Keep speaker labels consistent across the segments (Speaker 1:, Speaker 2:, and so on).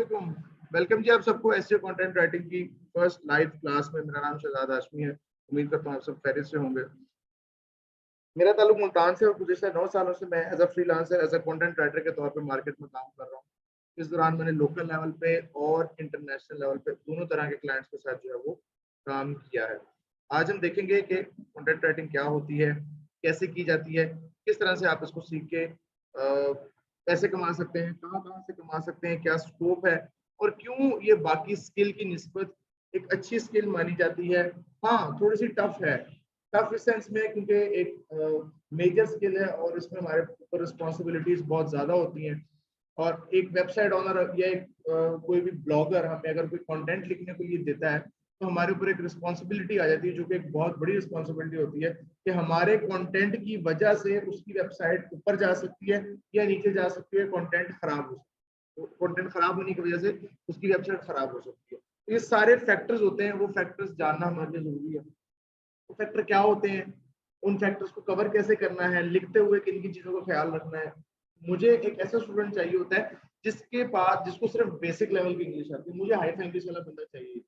Speaker 1: Welcome जी आप सबको SEO content writing की फर्स्ट लाइव क्लास में। मेरा नाम शहजाद हाशमी है। उम्मीद करता हूँ आप सब खैरियत से होंगे। मेरा ताल्लुक मुल्तान से और गुज़िश्ता 9 सालों से मैं as a freelancer as a content writer के तौर पे मार्केट में काम कर रहा हूँ। इस दौरान मैंने लोकल लेवल पे और इंटरनेशनल लेवल पे दोनों तरह के क्लाइंट्स के साथ जो है वो काम किया है। आज हम देखेंगे कि कंटेंट राइटिंग क्या होती है, कैसे की जाती है, किस तरह से आप इसको सीख के पैसे कमा सकते हैं, कहाँ कहाँ से कमा सकते हैं, क्या स्कोप है और क्यों ये बाकी स्किल की निस्बत एक अच्छी स्किल मानी जाती है। हाँ, थोड़ी सी टफ है, टफ इस सेंस में क्योंकि एक मेजर स्किल है और इसमें हमारे ऊपर रिस्पॉन्सिबिलिटीज बहुत ज़्यादा होती हैं। और एक वेबसाइट ओनर या कोई भी ब्लॉगर हमें अगर कोई कंटेंट लिखने को ये देता है तो हमारे ऊपर एक रिस्पॉन्सिबिलिटी आ जाती है, जो कि एक बहुत बड़ी रिस्पॉन्सिबिलिटी होती है कि हमारे कंटेंट की वजह से उसकी वेबसाइट ऊपर जा सकती है या नीचे जा सकती है, कंटेंट खराब हो सकती है। तो कंटेंट खराब होने की वजह से उसकी वेबसाइट खराब हो सकती है। तो ये सारे फैक्टर्स होते हैं, वो फैक्टर्स जानना हमारे लिए जरूरी है। तो फैक्टर क्या होते हैं, उन फैक्टर्स को कवर कैसे करना है, लिखते हुए किन किन चीजों का ख्याल रखना है। मुझे एक ऐसा स्टूडेंट चाहिए होता है जिसके पास जिसको सिर्फ बेसिक लेवल की इंग्लिश आती है। मुझे हाई इंग्लिश वाला बंदा चाहिए,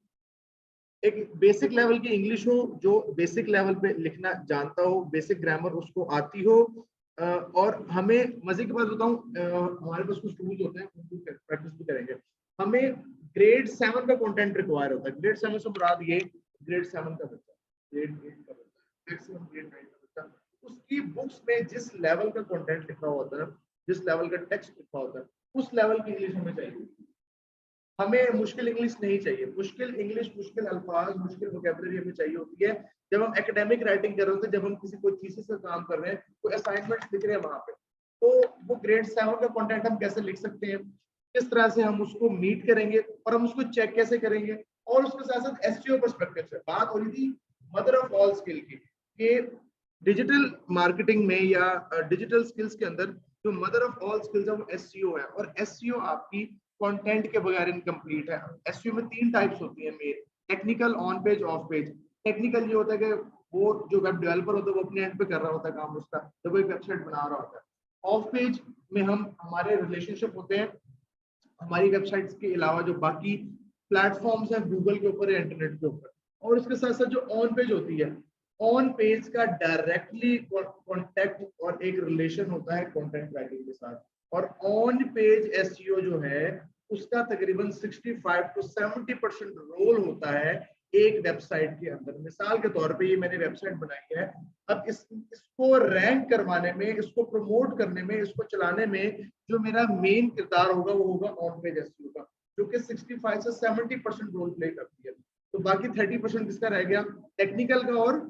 Speaker 1: एक बेसिक लेवल की इंग्लिश हो, जो बेसिक लेवल पे लिखना जानता हो, बेसिक ग्रामर उसको आती हो। और हमें मजे की बात बताऊं, हमारे पास कुछ टूल्स होते हैं, प्रैक्टिस भी करेंगे। हमें ग्रेड 7 का कंटेंट रिक्वायर होता है। ग्रेड 7 से मुराद ये ग्रेड 7 का बच्चा, ग्रेड 8 का बच्चा, मैक्सिमम ग्रेड 9 का बच्चा, उसकी बुक्स में जिस लेवल का कंटेंट लिखा होता है, जिस लेवल का टेक्स्ट लिखा होता है, उस लेवल की इंग्लिश हमें चाहिए। हमें मुश्किल इंग्लिश नहीं चाहिए। मुश्किल इंग्लिश, मुश्किल अल्फाज, मुश्किल वोकैबुलरी हमें चाहिए होती है जब हम एकेडमिक राइटिंग कर रहे होते हैं, जब हम किसी कोई थीसिस से काम कर रहे हैं, कोई असाइनमेंट लिख रहे हैं वहां पे। तो वो ग्रेड 7 का कंटेंट हम कैसे लिख सकते हैं, किस तरह से हम उसको मीट करेंगे और हम उसको चेक कैसे करेंगे। और उसके साथ साथ एसईओ पर्सपेक्टिव से बात हो रही थी मदर ऑफ ऑल स्किल की, कि डिजिटल मार्केटिंग में या डिजिटल स्किल्स के अंदर जो मदर ऑफ ऑल स्किल्स है वो एसईओ है। और एसईओ आपकी कंटेंट के बगैर इनकम्प्लीट है। एसईओ में 3 टाइप्स होती है main: technical, on page, of page. Technical ये होता है कि वो जो वेब डेवलपर होता है वो अपने एंड पे कर रहा होता है काम उसका, जब वो एक वेबसाइट बना रहा होता है। ऑफ पेज में हम हमारे रिलेशनशिप होते हैं हमारी वेबसाइट्स के अलावा जो बाकी प्लेटफॉर्म्स हैं गूगल के ऊपर या इंटरनेट के ऊपर। और उसके साथ साथ जो ऑन पेज होती है, ऑन पेज का डायरेक्टली कॉन्टेक्ट और एक रिलेशन होता है कंटेंट राइटिंग के साथ। और ऑन पेज एसईओ जो है उसका तकरीबन 65 to 70% रोल होता है एक वेबसाइट के अंदर। मिसाल के तौर पे ये मैंने वेबसाइट बनाई है, अब इसको रैंक करवाने में, इसको प्रमोट करने में, इसको चलाने में जो मेरा मेन किरदार होगा वो होगा ऑन पेज एसईओ का, जो कि 65 से 70% रोल प्ले करती है। तो बाकी 30% किसका रह गया, टेक्निकल का और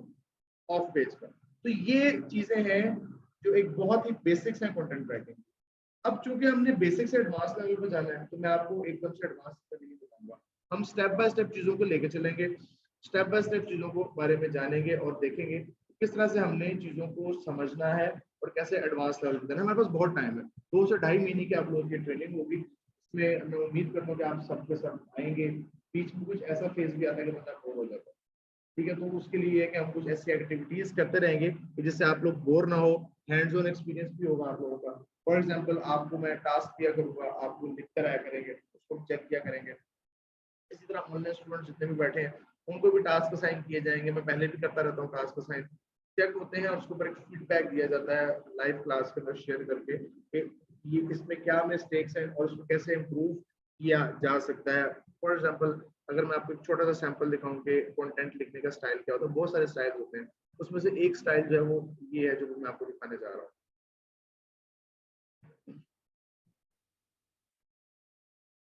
Speaker 1: ऑफ पेज का। तो ये चीजें हैं जो एक बहुत ही बेसिक्स हैं कंटेंट राइटिंग। अब चूंकि हमने बेसिक से एडवांस लेवल पर जाना है तो मैं आपको एकदम से एडवांस नहीं बताऊंगा। हम स्टेप बाय स्टेप चीजों को लेकर चलेंगे, स्टेप बाय स्टेप चीजों को बारे में जानेंगे और देखेंगे किस तरह से हमने चीजों को समझना है और कैसे एडवांस लेवल पर जाना है। हमारे पास बहुत टाइम है, 2 से 2.5 महीने की आप लोगों की ट्रेनिंग होगी। इसमें मैं उम्मीद करता हूँ कि आप सबके साथ आएंगे। बीच में कुछ ऐसा फेज भी आता है कि बंदा बोर हो जाता है, ठीक है। तो उसके लिए कि हम कुछ ऐसी एक्टिविटीज करते रहेंगे जिससे आप लोग बोर ना हो, हैंड्स ऑन एक्सपीरियंस भी होगा आप लोगों का। फॉर एग्जांपल आपको मैं टास्क दिया करूंगा, आपको लिख कर आया करेंगे, उसको चेक किया करेंगे। इसी तरह ऑनलाइन स्टूडेंट जितने भी बैठे हैं उनको भी टास्क असाइन किए जाएंगे। मैं पहले भी करता रहता हूँ, टास्क असाइन चेक होते हैं और उसके ऊपर एक फीडबैक दिया जाता है लाइव क्लास के अंदर शेयर करके कि ये इसमें क्या मिस्टेक्स हैं और उसको कैसे इम्प्रूव किया जा सकता है। फॉर एग्जाम्पल अगर मैं आपको एक छोटा सा सैंपल दिखाऊं कि कंटेंट लिखने का स्टाइल क्या होता है, बहुत सारे स्टाइल होते हैं, उसमें से एक स्टाइल जो है वो ये है जो मैं आपको दिखाने जा रहा हूँ।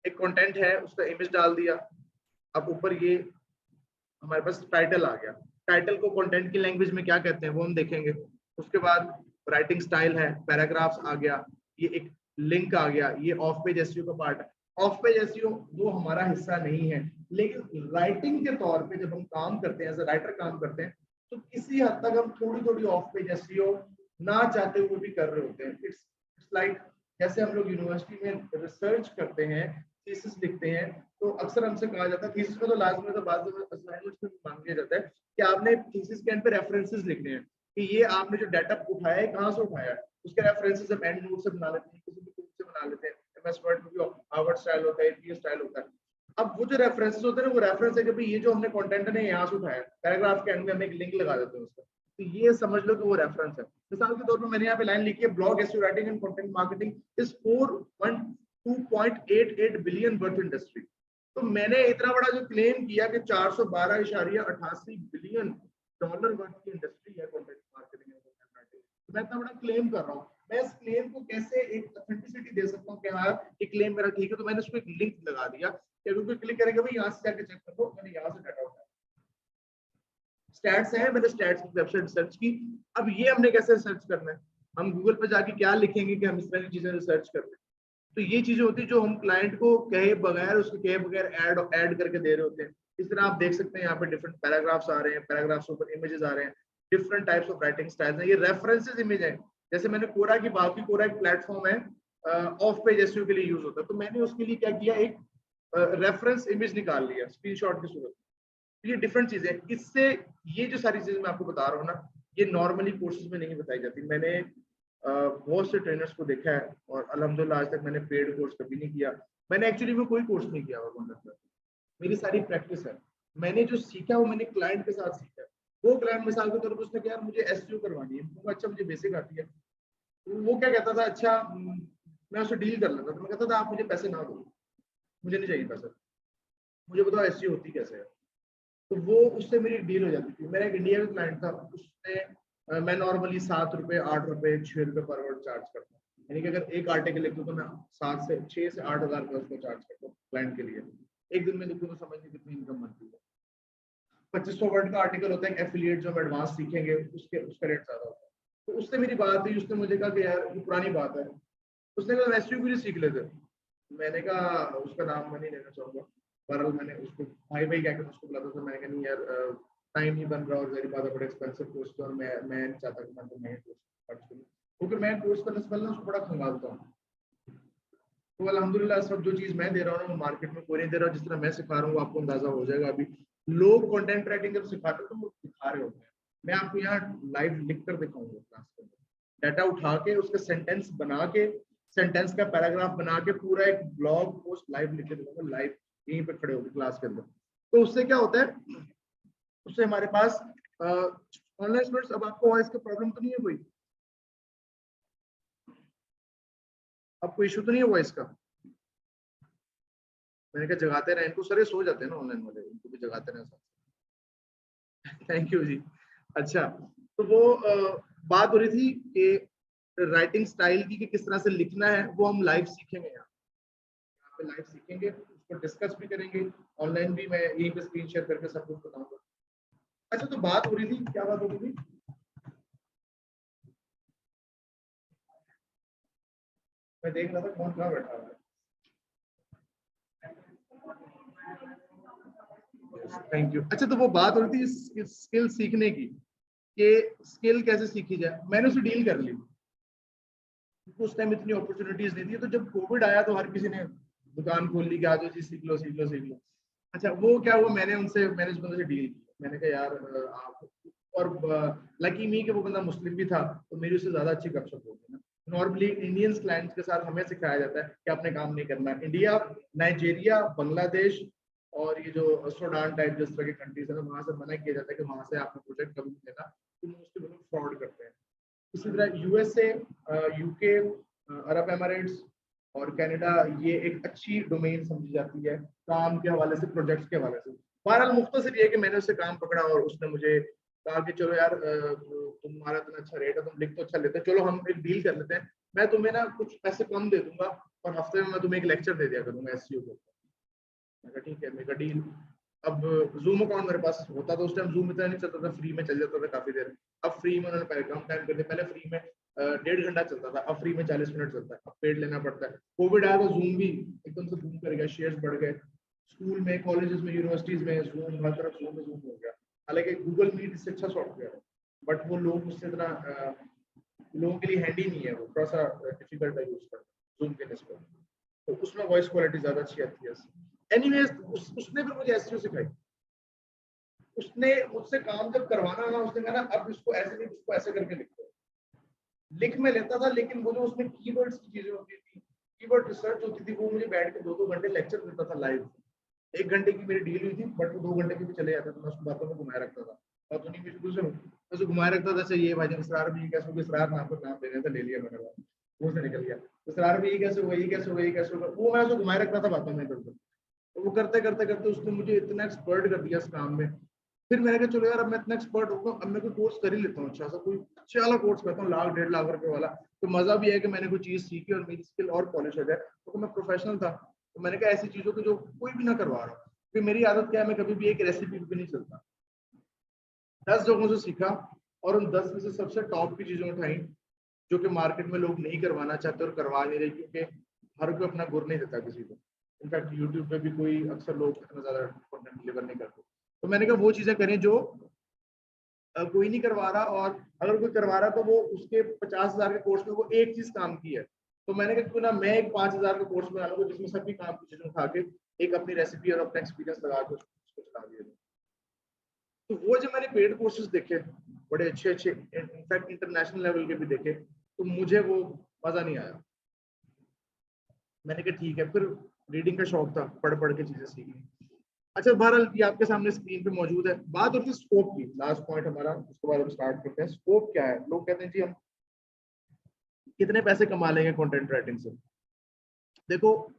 Speaker 1: एक कंटेंट है, उसका इमेज डाल दिया, अब ऊपर ये हमारे पास टाइटल आ गया। टाइटल को कंटेंट की लैंग्वेज में क्या कहते हैं वो हम देखेंगे। उसके बाद राइटिंग स्टाइल है, पैराग्राफ्स आ गया, ये एक लिंक आ गया, ये ऑफ पेज एसईओ का पार्ट है। ऑफ पेज एसईओ वो हमारा हिस्सा नहीं है, लेकिन राइटिंग के तौर पे जब हम काम करते हैं, एज अ राइटर काम करते हैं, तो किसी हद तक हम थोड़ी थोड़ी ऑफ पेज एसईओ ना चाहते हुए भी कर रहे होते हैं। इट्स लाइक जैसे हम लोग यूनिवर्सिटी में रिसर्च करते हैं, थीसिस लिखते हैं, तो अक्सर हमसे कहा जाता है, थीसिस में तो लाजमी तो बाद में असाइनमेंट्स में मांग लिया जाता है कि आपने थीसिस के एंड पे रेफरेंसेस लिखने हैं कि ये आपने जो डाटा उठाया है कहाँ से उठाया है, उसके रेफरेंसेस हम एंड नोट से बना लेते हैं, किसी भी टूल से बना लेते हैं, MS वर्ड में भी हार्वर्ड स्टाइल होता है, APA स्टाइल होता है। अब वो जो रेफरेंसेस होते हैं ना, वो रेफरेंस है कि भाई ये जो हमने कंटेंट है यहाँ से उठाया, पैराग्राफ के एंड में हम एक लिंक लगा देते हैं उसका, तो ये समझ लो कि वो रेफरेंस है। मिसाल के तौर पर मैंने यहाँ पे लाइन लिखी है, blog SEO writing and content marketing is 2.88 billion worth industry. तो मैंने इतना बड़ा जो क्लेम किया कि 412.88 बिलियन डॉलर वर्थ की इंडस्ट्री है content marketing and content writing, तो मैं इतना बड़ा क्लेम कर रहा हूँ, मैं इस क्लेम को कैसे एक ऑथेंटिसिटी दे सकता हूँ कि हाँ ये क्लेम मेरा ठीक है। तो मैंने उसको एक लिंक लगा दिया कि कोई क्लिक करेगा भाई यहाँ से जाके चेक कर लो, मैंने यहाँ से डाटा उठाया, स्टैट्स है, मैंने स्टैट्स की वेबसाइट सर्च की। अब ये हमने कैसे सर्च करना है, हम गूगल पे जाके क्या लिखेंगे कि हम इस तरह की चीजें सर्च कर रहे हैं। तो ये चीजें होती है जो हम क्लाइंट को कहे बगैर, उसके कहे बगैर ऐड करके दे रहे होते हैं। इस तरह आप देख सकते हैं यहाँ पे डिफरेंट पैराग्राफ्स आ रहे हैं, पैराग्राफ्स ऊपर इमेजेस आ रहे हैं, different types of writing styles हैं, ये रेफरेंसेस इमेज है। जैसे मैंने कोरा की बात की, कोरा एक प्लेटफॉर्म है ऑफ पेज एसईओ के लिए यूज होता है, तो मैंने उसके लिए क्या किया, एक रेफरेंस इमेज निकाल लिया स्क्रीनशॉट की सूरत में। ये डिफरेंट चीजें, इससे ये जो सारी चीजें मैं आपको बता रहा हूँ ना, ये नॉर्मली कोर्सेज में नहीं बताई जाती। मैंने बहुत से ट्रेनर्स को देखा है और अल्हम्दुलिल्लाह आज तक मैंने पेड कोर्स कभी नहीं किया। मैंने एक्चुअली में कोई कोर्स नहीं किया हुआ कंटेंट में, मेरी सारी प्रैक्टिस है। मैंने जो सीखा वो मैंने क्लाइंट के साथ सीखा है। वो क्लाइंट मिसाल के तौर पर उसने कहा यार मुझे एसईओ करवानी है, तो अच्छा मुझे बेसिक आती है, तो वो क्या कहता था, अच्छा मैं उससे डील कर लेता था। मैं कहता था आप मुझे पैसे ना दो, मुझे नहीं चाहिए पैसा, मुझे बताओ एसईओ होती कैसे है। तो वो उससे मेरी डील हो जाती थी। मेरा एक इंडिया का क्लाइंट था, उसने मैं नॉर्मली 7 रुपए 8 रुपए 6 रुपए पर वर्ड चार्ज करता हूँ, यानी कि अगर एक आर्टिकल लिखूँ तो मैं 6 से 8 हज़ार रुपये उसको चार्ज करता हूँ क्लाइंट के लिए। एक दिन में लिखूँ तो समझ नहीं कितनी इनकम बनती है। 2500 वर्ड का आर्टिकल होता है, एफिलिएट जो हम एडवांस सीखेंगे उसका रेट ज्यादा होता है। तो उससे मेरी बात हुई, उसने मुझे कहा कि यार ये पुरानी बात है, उसने कहा एसईओ भी सीख लेते। मैंने कहा, उसका नाम मैं नहीं लेना चाहूंगा, बहरहाल मैंने उसको भाई भाई कहकर उसको बुलाता था। मैंने कहा नहीं यार टाइम नहीं बन रहा और मेरी बात है, बड़ा एक्सपेंसिव कोर्स और मैं नहीं चाहता कि मैं तो महंगे कोर्स खर्च करूँ, क्योंकि मैं कोर्स करने से पहले उसको बड़ा खंगालता हूँ। तो अल्हम्दुलिल्लाह सब जो चीज मैं दे रहा हूँ वो मार्केट में कोई नहीं दे रहा। जिस तरह मैं सिखा रहा हूँ आपको अंदाजा हो जाएगा। अभी लोग कंटेंट राइटिंग जब सिखाते हैं तो वो दिखा रहे होते हैं, मैं आपको यहाँ लाइव लिख कर दिखाऊंगा क्लास के अंदर, डाटा उठा के उसके सेंटेंस बना के, सेंटेंस का पैराग्राफ बना के पूरा एक ब्लॉग पोस्ट लाइव लिख के दिखाऊंगा, लाइव यहीं पे खड़े होकर क्लास के अंदर। तो उससे क्या होता है, उससे हमारे पास ऑनलाइन स्टूडेंट्स, अब आपको वॉइस का प्रॉब्लम तो नहीं है कोई, आपको इशू तो नहीं है वॉइस का? मैंने कहा जगाते रहे इनको, सर ये सो जाते हैं ना ऑनलाइन वाले, इनको भी जगाते रहे साथ। थैंक यू जी। अच्छा, तो वो बात हो रही थी कि राइटिंग स्टाइल की, कि किस तरह से लिखना है, वो हम लाइव सीखेंगे यहाँ पे लाइव सीखेंगे, उसको डिस्कस भी करेंगे ऑनलाइन भी, मैं यहीं पे स्क्रीन शेयर करके सब कुछ बताऊंगा। अच्छा, तो बात हो रही थी, क्या बात हो रही थी? मैं देख रहा था कौन कहाँ बैठा हुआ है। Thank you. अच्छा, तो वो बात हो रही थी स्किल सीखने की, कि स्किल कैसे सीखी जाए। मैंने उसे डील कर ली, उस टाइम इतनी अपॉर्चुनिटीज नहीं थी। तो जब कोविड आया तो हर किसी ने दुकान खोल ली कि आ जाओ जी, सीख लो सीख लो सीख लो। अच्छा, वो क्या हुआ, मैंने उस बंदे से डील की। मैंने कहा यार आप, और लकी मी कि वो बंदा मुस्लिम भी था, तो मेरी उससे ज्यादा अच्छी गपशप होगी ना। नॉर्मली इंडियंस क्लाइंट्स के साथ हमें सिखाया जाता है कि आपने काम नहीं करना। इंडिया, नाइजीरिया, बांग्लादेश और ये जो सूडान टाइप जिस तरह की कंट्रीज है ना, वहां से मना किया जाता है कि वहां से आपने प्रोजेक्ट कभी नहीं लेना, तो मोस्टली लोग फ्रॉड करते हैं। इसी तरह यूएसए, यूके, अरब एमिरेट्स और कनाडा, ये एक अच्छी डोमेन समझी जाती है काम के हवाले से, प्रोजेक्ट्स के हवाले से। बहरहाल मुख्तसर ये कि मैंने उससे काम पकड़ा और उसने मुझे कहा कि चलो यार तुम्हारा इतना अच्छा रेट है, तुम लिख तो अच्छा लेते हो, चलो हम एक डील कर लेते हैं, मैं तुम्हें ना कुछ पैसे कम दे दूंगा और हफ्ते में मैं तुम्हें एक लेक्चर दे दिया करूंगा एसईओ के ऊपर। मैं कहा ठीक है, मेरा डील। अब जूम अकाउंट मेरे पास होता था उस टाइम, जूम इतना नहीं चलता था, फ्री में चल जाता था काफी देर। अब फ्री में उन्होंने पहले कम टाइम कर दिया, पहले फ्री में 1.5 घंटा चलता था, अब फ्री में 40 मिनट चलता है, अब पेड लेना पड़ता है। कोविड आया तो जूम भी एकदम से बूम कर गया, शेयर्स बढ़ गए, स्कूल में, कॉलेजेस में, यूनिवर्सिटीज में जूम, हर तरफ जूम हो गया। हालांकि गूगल मीट इससे अच्छा सॉफ्टवेयर है, बट वो लोग उससे इतना लोगों के लिए हैंडी नहीं है, वो थोड़ा सा डिफिकल्ट है यूज करना जूम के निस्बत। तो उसमें वॉइस क्वालिटी ज्यादा अच्छी आती है। एनीवेज, उसने फिर मुझे एसईओ सिखाई। उसने मुझसे काम जब करवाना ना, उसने कहा ना अब इसको ऐसे नहीं, इसको ऐसे करके लिखो। लिख में लेता था, लेकिन वो जो उसमें कीवर्ड्स की चीजें होती थी, कीवर्ड रिसर्च होती थी, वो मुझे बैठ के 2-2 घंटे लेक्चर देता था लाइव। 1 घंटे की मेरी डील हुई थी, बट वो 2 घंटे की भी चले जाता था, मैं उसको बातों में घुमाए रखता था। बातों नहीं, मैं शुरू से हूँ, मैं उसे घुमाए रखता था, ये भाई इसरार भी कैसे हो गया, इसरार नाम पर नाम लेने था, ले लिया मैंने, बात मुंह से निकल गया, इसरार भी ये कैसे होगा, ये कैसे होगा, ये कैसे होगा, वो मैं उसे घुमाए रखता था बातों में इधर-उधर। तो वो करते करते करते उसने मुझे इतना एक्सपर्ट कर दिया इस काम में। फिर मैंने कहा चलो यार, अब मैं इतना एक्सपर्ट हो गया, अब मैं कोई कोर्स कर ही लेता हूँ, अच्छा सा कोई अच्छा वाला कोर्स करता हूँ, 1 लाख 1.5 लाख रुपए वाला। तो मजा भी है कि मैंने कोई चीज सीखी और मेरी स्किल और पॉलिश हो जाए, तो मैं प्रोफेशनल था। तो मैंने कहा ऐसी चीजों को जो कोई भी ना करवा रहा, क्योंकि मेरी आदत क्या है, मैं कभी भी एक रेसिपी पे नहीं चलता। 10 जगहों से सीखा और उन 10 में से सबसे टॉप की चीजें उठाई, जो कि मार्केट में लोग नहीं करवाना चाहते और करवा नहीं रहे, क्योंकि हर कोई अपना गुर नहीं देता किसी को। इनफैक्ट यूट्यूब पे भी कोई अक्सर लोग इतना ज्यादा कंटेंट डिलीवर नहीं करते। तो मैंने कहा वो चीजें करें जो कोई नहीं करवा रहा, और अगर कोई करवा रहा तो वो उसके 50,000 के कोर्स में वो एक चीज काम की है। तो मैंने कहा क्यों ना मैं एक 5,000 का कोर्स बना लूंगा, जिसमें सभी काम की चीजें उठा के एक अपनी रेसिपी और अपना एक्सपीरियंस लगा के उसको चला दिया। तो वो जब मैंने पेड कोर्सेज देखे, बड़े अच्छे अच्छे, इनफैक्ट इंटरनेशनल लेवल के भी देखे, तो मुझे वो मजा नहीं आया। मैंने कहा ठीक है, फिर रीडिंग का शौक था, पढ़ पढ़ के चीजें सीखनी। अच्छा, बहरहाल ये आपके सामने स्क्रीन पे मौजूद है। बात होती है स्कोप की, लास्ट पॉइंट हमारा, उसके बाद हम स्टार्ट करते हैं। स्कोप क्या है? लोग कहते हैं जी हम कितने पैसे कमा लेंगे कंटेंट राइटिंग से। देखो,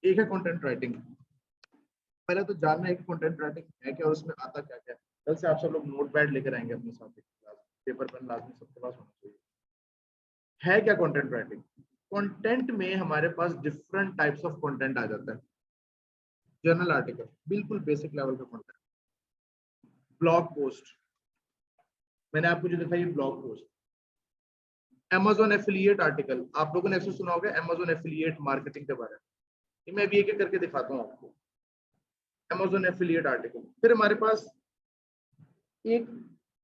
Speaker 1: एक है कंटेंट राइटिंग, पहले तो जानना है कि कंटेंट राइटिंग है क्या और उसमें आता क्या क्या है। कल से आप सब लोग नोट पैड लेकर आएंगे अपने साथ, पेपर पेन लाजमी सबके पास होना चाहिए। है क्या कंटेंट राइटिंग? कंटेंट में हमारे पास डिफरेंट टाइप्स ऑफ कंटेंट आ जाता है। जर्नल आर्टिकल, बिल्कुल बेसिक लेवल का कंटेंट। ब्लॉग पोस्ट, मैंने आपको जो दिखाई blog post. Amazon affiliate article, आप लोगों ने अक्सर सुना होगा Amazon एफिलिएट मार्केटिंग के बारे में, मैं भी एक एक करके दिखाता हूँ आपको। Amazon एफिलिएट आर्टिकल, फिर हमारे पास एक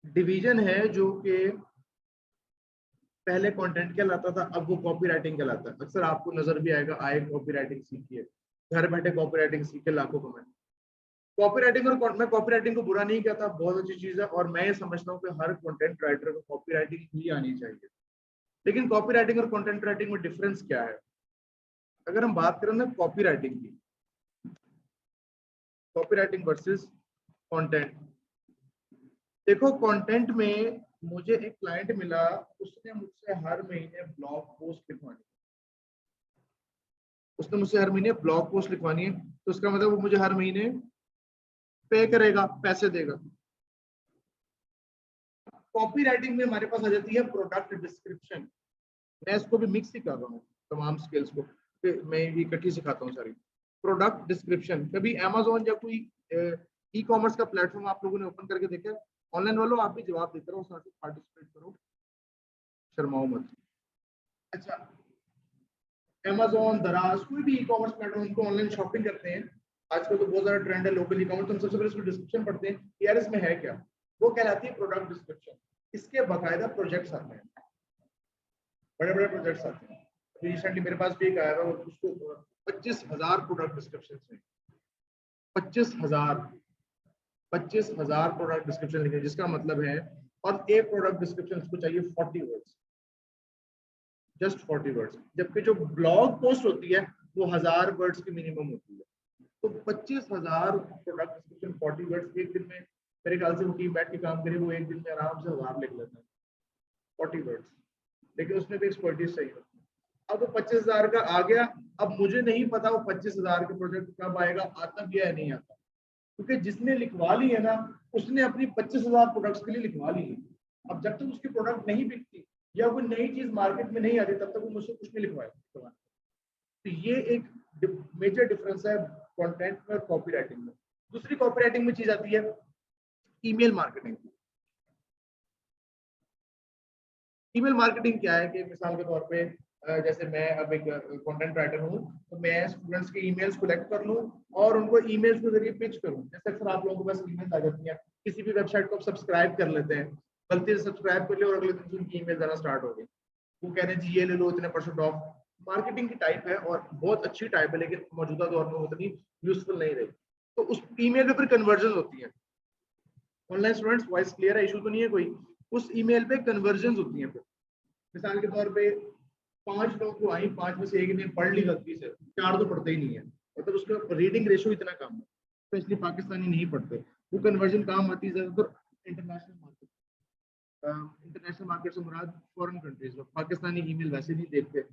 Speaker 1: डिवीजन है जो कि पहले कंटेंट कहलाता था, अब वो कॉपी राइटिंग कहलाता है। अक्सर आपको नजर भी आएगा, आए कॉपी राइटिंग सीखिए, घर बैठे कॉपी राइटिंग सीख के लाखों कमाए। कॉपी राइटिंग, और मैं कॉपी राइटिंग को बुरा नहीं कहता, बहुत अच्छी चीज है, और मैं ये समझता हूँ कि हर कंटेंट राइटर को कॉपी राइटिंग ही आनी चाहिए। लेकिन कॉपी राइटिंग और कंटेंट राइटिंग में डिफरेंस क्या है? अगर हम बात करें ना कॉपी राइटिंग की, कॉपी राइटिंग वर्सेस कंटेंट। देखो, कंटेंट में मुझे एक क्लाइंट मिला, उसने मुझसे हर महीने ब्लॉग पोस्ट लिखवानी, उसने मुझसे हर महीने ब्लॉग पोस्ट लिखवानी है, तो उसका मतलब वो मुझे हर महीने पे करेगा, पैसे देगा। कॉपी राइटिंग में हमारे पास आ जाती है प्रोडक्ट डिस्क्रिप्शन। मैं इसको भी मिक्स ही कर रहा हूँ, तमाम स्किल्स को मैं इकट्ठी सिखाता हूँ सारी। प्रोडक्ट डिस्क्रिप्शन, कभी अमेज़न या कोई ई कॉमर्स का प्लेटफॉर्म आप लोगों ने ओपन करके देखा? ऑनलाइन वालों आप भी जवाब देते रहो, साथ ही पार्टिसिपेट करो, शर्माओ मत। अच्छा, अमेज़न, दराज, कोई भी ई कॉमर्स प्लेटफॉर्म, उनको ऑनलाइन शॉपिंग करते हैं आजकल, तो बहुत ज्यादा ट्रेंड है लोकल ई कॉमर्स। तो हम सबसे पहले इसमें डिस्क्रिप्शन पढ़ते हैं कि यार इसमें है क्या। वो कहलाती है प्रोडक्ट डिस्क्रिप्शन। इसके बाकायदा प्रोजेक्ट्स आते हैं, बड़े बड़े प्रोजेक्ट्स आते हैं। रिसेंटली मेरे पास भी एक आया था, उसको 25,000 प्रोडक्ट डिस्क्रिप्शन है। 25,000 प्रोडक्ट डिस्क्रिप्शन लिखे, जिसका मतलब है, और एक प्रोडक्ट डिस्क्रिप्शन उसको चाहिए 40 वर्ड्स, जस्ट 40 वर्ड्स, जबकि जो ब्लॉग पोस्ट होती है वो 1,000 वर्ड्स की मिनिमम होती है। तो 25,000 प्रोडक्ट डिस्क्रिप्शन 40 वर्ड्स, एक दिन में मेरे ख्याल से वो टीम बैठ के काम करे, वो एक दिन में आराम से 1,000 लिख लेता है, 40 वर्ड्स। लेकिन उसमें भी एक्सपर्टीज चाहिए। अब वो 25,000 का आ गया, अब मुझे नहीं पता वो 25,000 का प्रोजेक्ट कब आएगा, आता भी है नहीं आता, क्योंकि जिसने लिखवा ली है ना, उसने अपनी 25,000 प्रोडक्ट्स के लिए लिखवा ली है। अब जब तक उसकी प्रोडक्ट नहीं बिकती या कोई नई चीज मार्केट में नहीं आती, तब तक वो मुझसे कुछ नहीं लिखवाएगा। तो ये एक मेजर डिफरेंस है कंटेंट में और कॉपी राइटिंग में। दूसरी कॉपी राइटिंग में चीज आती है ईमेल मार्केटिंग। ईमेल मार्केटिंग क्या है कि मिसाल के तौर पे जैसे मैं अब एक कंटेंट राइटर हूँ, तो मैं स्टूडेंट्स के ईमेल्स कलेक्ट कर लूँ और उनको ईमेल्स के जरिए पिच करूँ। जैसे अक्सर आप लोगों के पास ईमेल्स आ जाती हैं, किसी भी वेबसाइट को आप सब्सक्राइब कर लेते हैं, गलती से सब्सक्राइब कर लिया और अगले दिन से उनकी ईमेल आना स्टार्ट हो गई, वो कह रहे हैं जी ये ले लो इतने % ऑफ। मार्केटिंग की टाइप है और बहुत अच्छी टाइप है, लेकिन मौजूदा दौर में उतनी यूजफुल नहीं रही। तो उस ईमेल पे फिर कन्वर्जन होती है। ऑनलाइन स्टूडेंट्स, वॉइस क्लियर है? इशू तो नहीं है कोई? उस ईमेल पे कन्वर्जन होती है। फिर मिसाल के तौर पे 5 लोगों को आई, 5 में से एक ने पढ़ ली गलती से, 4 तो पढ़ते ही नहीं है, मतलब उसका रीडिंग रेशियो इतना कम है, तो इसलिए पाकिस्तानी नहीं पढ़ते। वो कन्वर्जन काम आती है ज्यादातर इंटरनेशनल मार्केट। इंटरनेशनल मार्केट से मुराद फॉरेन कंट्रीज में। पाकिस्तानी ईमेल वैसे नहीं देखते,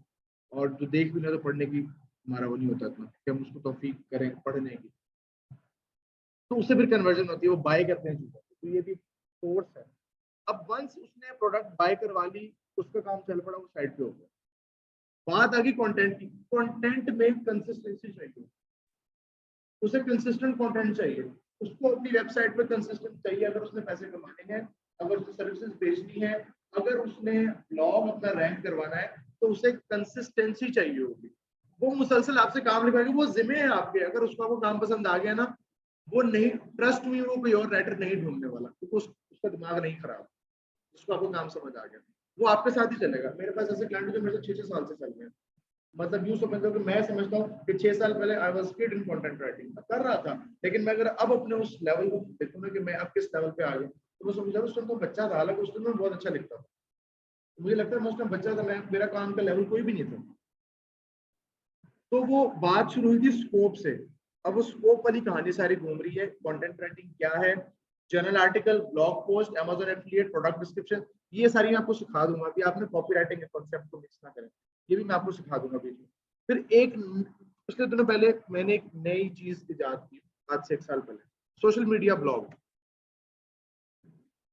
Speaker 1: और जो देख भी ना तो पढ़ने की हमारा वो नहीं होता इतना कि हम उसको तौफीक करें पढ़ने की, तो उससे फिर कन्वर्जन होती है, वो बाय करते हैं चीजें। तो ये भी सोर्स है। अब वंस उसने प्रोडक्ट बाय करवा ली, उसका काम चल पड़ा, वो साइड पे हो गया। बात आ गई कंटेंट की। कंटेंट में कंसिस्टेंसी चाहिए, उसे कंसिस्टेंट कंटेंट चाहिए, उसको अपनी वेबसाइट पे कंसिस्टेंट चाहिए। अगर उसने पैसे कमाने हैं, अगर उसने सर्विसेज बेचनी है, अगर उसने ब्लॉग अपना रैंक करवाना है, तो उसे कंसिस्टेंसी चाहिए होगी। वो मुसलसल आपसे काम लिखवाएगा, वो जिम्मे है आपके। अगर उसका वो काम पसंद आ गया ना, वो नहीं, ट्रस्ट में वो कोई और राइटर नहीं ढूंढने वाला, क्योंकि उसका दिमाग नहीं खराब, उसको आपको काम समझ आ गया, वो आपके साथ ही चलेगा। मेरे पास ऐसे क्लाइंट जो मेरे से 6-6 साल से चल रहे हैं। मतलब यूं समझ लो कि मैं समझता हूँ कि 6 साल पहले I was skilled in content writing, मैं कर रहा था, लेकिन मैं अगर अब अपने उस लेवल को देखूँ ना कि मैं अब किस लेवल पे आ गया, तो मैं समझ उस टाइम तो बच्चा था, हालांकि उस टाइम मैं बहुत अच्छा लिखता था। तो मुझे लगता है मैं उस टाइम बच्चा था, मैं मेरा काम का लेवल कोई भी नहीं था। तो वो बात शुरू हुई थी स्कोप से। अब वो स्कोप वाली कहानी सारी घूम रही है। कंटेंट राइटिंग क्या है, journal article, blog post, Amazon affiliate, product description, ये सारी मैं आपको सिखा दूंगा कि आपने कॉपी राइटिंग के कॉन्सेप्ट को मिक्स ना करें, ये भी मैं आपको सिखा दूंगा बीच में। फिर एक पिछले दिनों पहले मैंने एक नई चीज इजाद की, आज से 1 साल पहले, social media blog.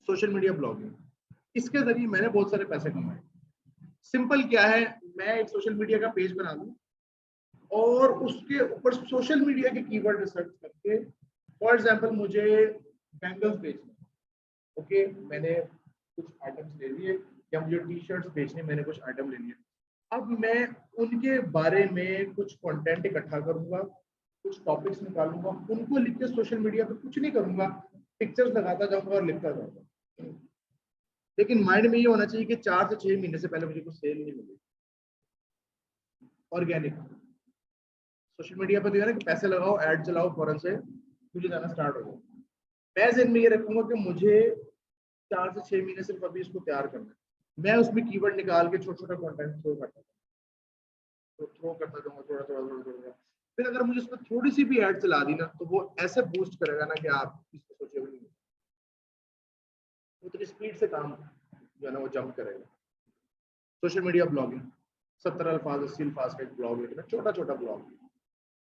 Speaker 1: Social media blogging, इसके जरिए मैंने बहुत सारे पैसे कमाए। सिंपल क्या है, मैं एक सोशल मीडिया का पेज बना दूं और उसके ऊपर सोशल मीडिया के कीवर्ड रिसर्च करके, फॉर एग्जांपल मुझे बैंगल्स बेचने, ओके, मैंने कुछ आइटम्स ले लिए, या मुझे टी शर्ट्स बेचने, मैंने कुछ आइटम ले लिए। अब मैं उनके बारे में कुछ कंटेंट इकट्ठा करूंगा, कुछ टॉपिक्स निकालूंगा, उनको लिख के सोशल मीडिया पे कुछ नहीं करूंगा, पिक्चर्स लगाता जाऊंगा और लिखता जाऊंगा। लेकिन माइंड में ये होना चाहिए कि 4 से 6 महीने से पहले मुझे कुछ सेल नहीं मिली। ऑर्गेनिक सोशल मीडिया पर तो है ना कि पैसे लगाओ, ऐड चलाओ, फौरन से मुझे जाना स्टार्ट हो जाए। मैं ज़हन में ये रखूंगा कि मुझे 4 से 6 महीने सिर्फ अभी इसको तैयार करना है। मैं उसमें कीवर्ड निकाल के छोटा छोटा कंटेंट थ्रो करता जाऊंगा, थोड़ा थोड़ा थोड़ा थोड़ा। फिर अगर मुझे उसमें थोड़ी सी भी ऐड चला दी ना, तो वो ऐसे बूस्ट करेगा ना कि आप इसको सोचे भी नहीं, उतनी स्पीड से काम जो है ना वो जंप करेगा। सोशल मीडिया ब्लॉगिंग, 70 अल्फाज 80 अल्फाज का एक ब्लॉग लिखना, छोटा छोटा ब्लॉग।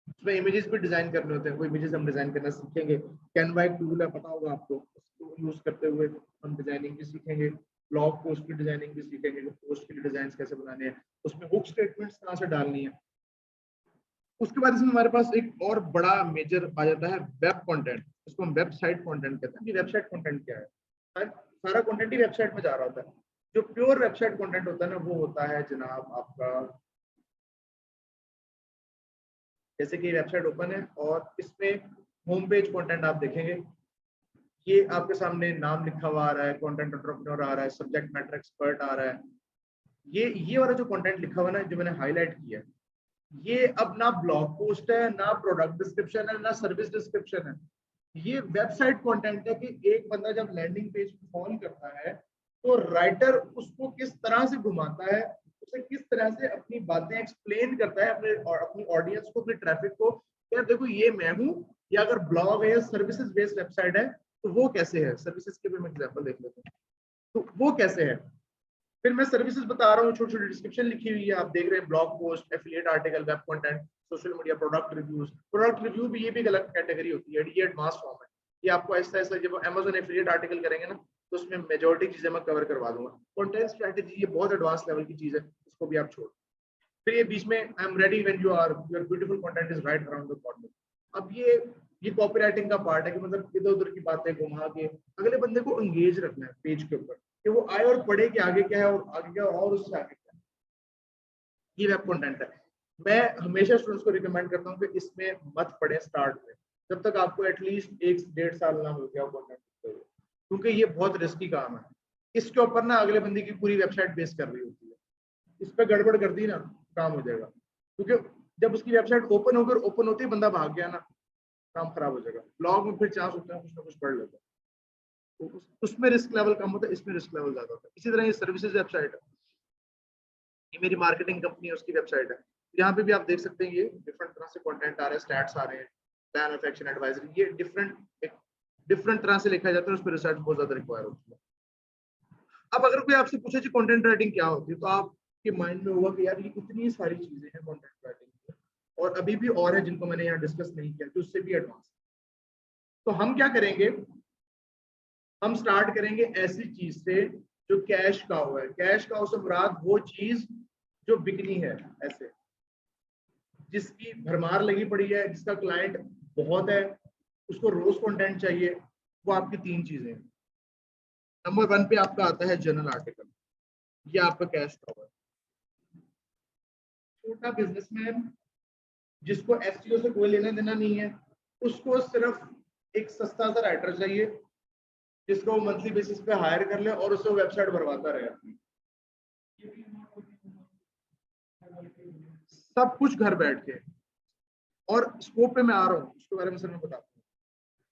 Speaker 1: उसमें इमेजेस भी डिजाइन करने होते हैं, वो इमेजेस हम डिजाइन करना सीखेंगे। कैनवा एक टूल है, पता होगा आपको, उसको यूज करते हुए हम डिजाइनिंग भी सीखेंगे, ब्लॉग पोस्ट की डिजाइनिंग भी सीखेंगे, पोस्ट के लिए डिजाइन कैसे बनाने हैं, उसमें हुक स्टेटमेंट्स कहाँ से डालनी है। उसके बाद इसमें हमारे पास एक और बड़ा मेजर आ जाता है, वेब कंटेंट। इसको हम वेबसाइट कंटेंट कहते हैं कि वेबसाइट कंटेंट क्या है। सारा कंटेंट ही वेबसाइट में जा रहा होता है। जो प्योर वेबसाइट कंटेंट होता है ना, वो होता है जनाब आपका, जैसे कि वेबसाइट ओपन है और इसमें होम पेज कंटेंट आप देखेंगे, ये आपके सामने नाम लिखा हुआ आ रहा है, कंटेंट एंटरप्रेन्योर आ रहा है, सब्जेक्ट मैटर एक्सपर्ट आ रहा है। ये वाला जो कंटेंट लिखा हुआ ना, जो मैंने हाईलाइट किया है, ये अब ना ब्लॉग पोस्ट है, ना प्रोडक्ट डिस्क्रिप्शन है, ना सर्विस डिस्क्रिप्शन है। ये वेबसाइट कंटेंट है कि एक बंदा जब लैंडिंग पेज फॉल करता है, तो राइटर उसको किस तरह से घुमाता है, उसे किस तरह से अपनी बातें एक्सप्लेन करता है अपने और अपनी ऑडियंस को, अपने ट्रैफिक को, यार देखो ये मैं हूँ। या अगर ब्लॉग है या सर्विसेज बेस्ड वेबसाइट है, तो वो कैसे है, सर्विसेज के भी हम एग्जाम्पल देख लेते हैं, तो वो कैसे है। फिर मैं सर्विसेज बता रहा हूँ, छोटी छोटी डिस्क्रिप्शन लिखी हुई है, आप देख रहे हैं, blog post, affiliate article, web content, social media, product reviews. Product review भी, ये भी एक अलग कैटेगरी होती है, ये एडवांस फॉर्म है। ये आपको ऐसा ऐसा जब अमेजन एफिलिएट आर्टिकल करेंगे ना, तो उसमें मेजोरिटी चीजें मैं कवर करवा दूंगा। कंटेंट स्ट्रेटेजी, ये बहुत एडवांस लेवल की चीज है, इसको भी आप छोड़। फिर ये बीच में, I am ready when you are, your beautiful content is right around the corner. अब ये कॉपी राइटिंग का पार्ट है कि मतलब इधर उधर की बातें घुमा के अगले बंदे को एंगेज रखना है पेज के ऊपर, कि वो आए और पढ़े कि आगे क्या है और आगे क्या और उससे आगे क्या है। ये वेब कंटेंट है। मैं हमेशा स्टूडेंट्स को रिकमेंड करता हूँ कि इसमें मत पढ़े स्टार्ट में, जब तक आपको एटलीस्ट 1 से 1.5 साल ना हो गया कंटेंट, क्योंकि ये बहुत रिस्की काम है। इसके ऊपर ना अगले बंदे की पूरी वेबसाइट बेस कर रही होती है, इस पर गड़बड़ कर दी ना, काम हो जाएगा। क्योंकि जब उसकी वेबसाइट ओपन होकर, ओपन होते ही बंदा भाग गया ना, काम खराब हो जाएगा। ब्लॉग में फिर चांस होता है कुछ ना कुछ पढ़ लेता है, तो उसमें रिस्क लेवल कम होता है, इसमें रिस्क लेवल ज्यादा होता है। इसी तरह ये सर्विसेज वेबसाइट है, ये मेरी मार्केटिंग कंपनी है, उसकी वेबसाइट है। यहाँ पे भी आप देख सकते हैं ये डिफरेंट तरह से कंटेंट आ रहा है, स्टैट्स आ रहे हैं, प्लान ऑफ एक्शन एडवाइजरी, ये डिफरेंट तरह से लिखा जाता है, उस पर रिसर्च बहुत ज्यादा रिक्वायर होती है। अब अगर कोई आपसे पूछे कि कंटेंट राइटिंग क्या होती है, तो आपके माइंड में होगा कि यार ये इतनी सारी चीजें हैं कंटेंट राइटिंग की, और अभी भी और है जिनको मैंने यहाँ डिस्कस नहीं किया, तो उससे भी एडवांस। तो हम क्या करेंगे, हम स्टार्ट करेंगे ऐसी चीज से जो कैश का हुआ है। कैश का से मुराद वो चीज जो बिकनी है, ऐसे जिसकी भरमार लगी पड़ी है, जिसका क्लाइंट बहुत है, उसको रोज कंटेंट चाहिए, वो आपकी 3 चीजें हैं। नंबर 1 पे आपका आता है जर्नल आर्टिकल, ये आपका कैश का है। छोटा बिजनेसमैन जिसको एसईओ से कोई लेना देना नहीं है, उसको सिर्फ एक सस्ता सा राइटर चाहिए जिसको वो मंथली बेसिस पे हायर कर ले और उससे वेबसाइट भरवाता रहे अपनी। सब कुछ घर बैठ के। और स्कोप पे मैं आ रहा हूँ, उसके बारे में सर मैं बताता हूँ।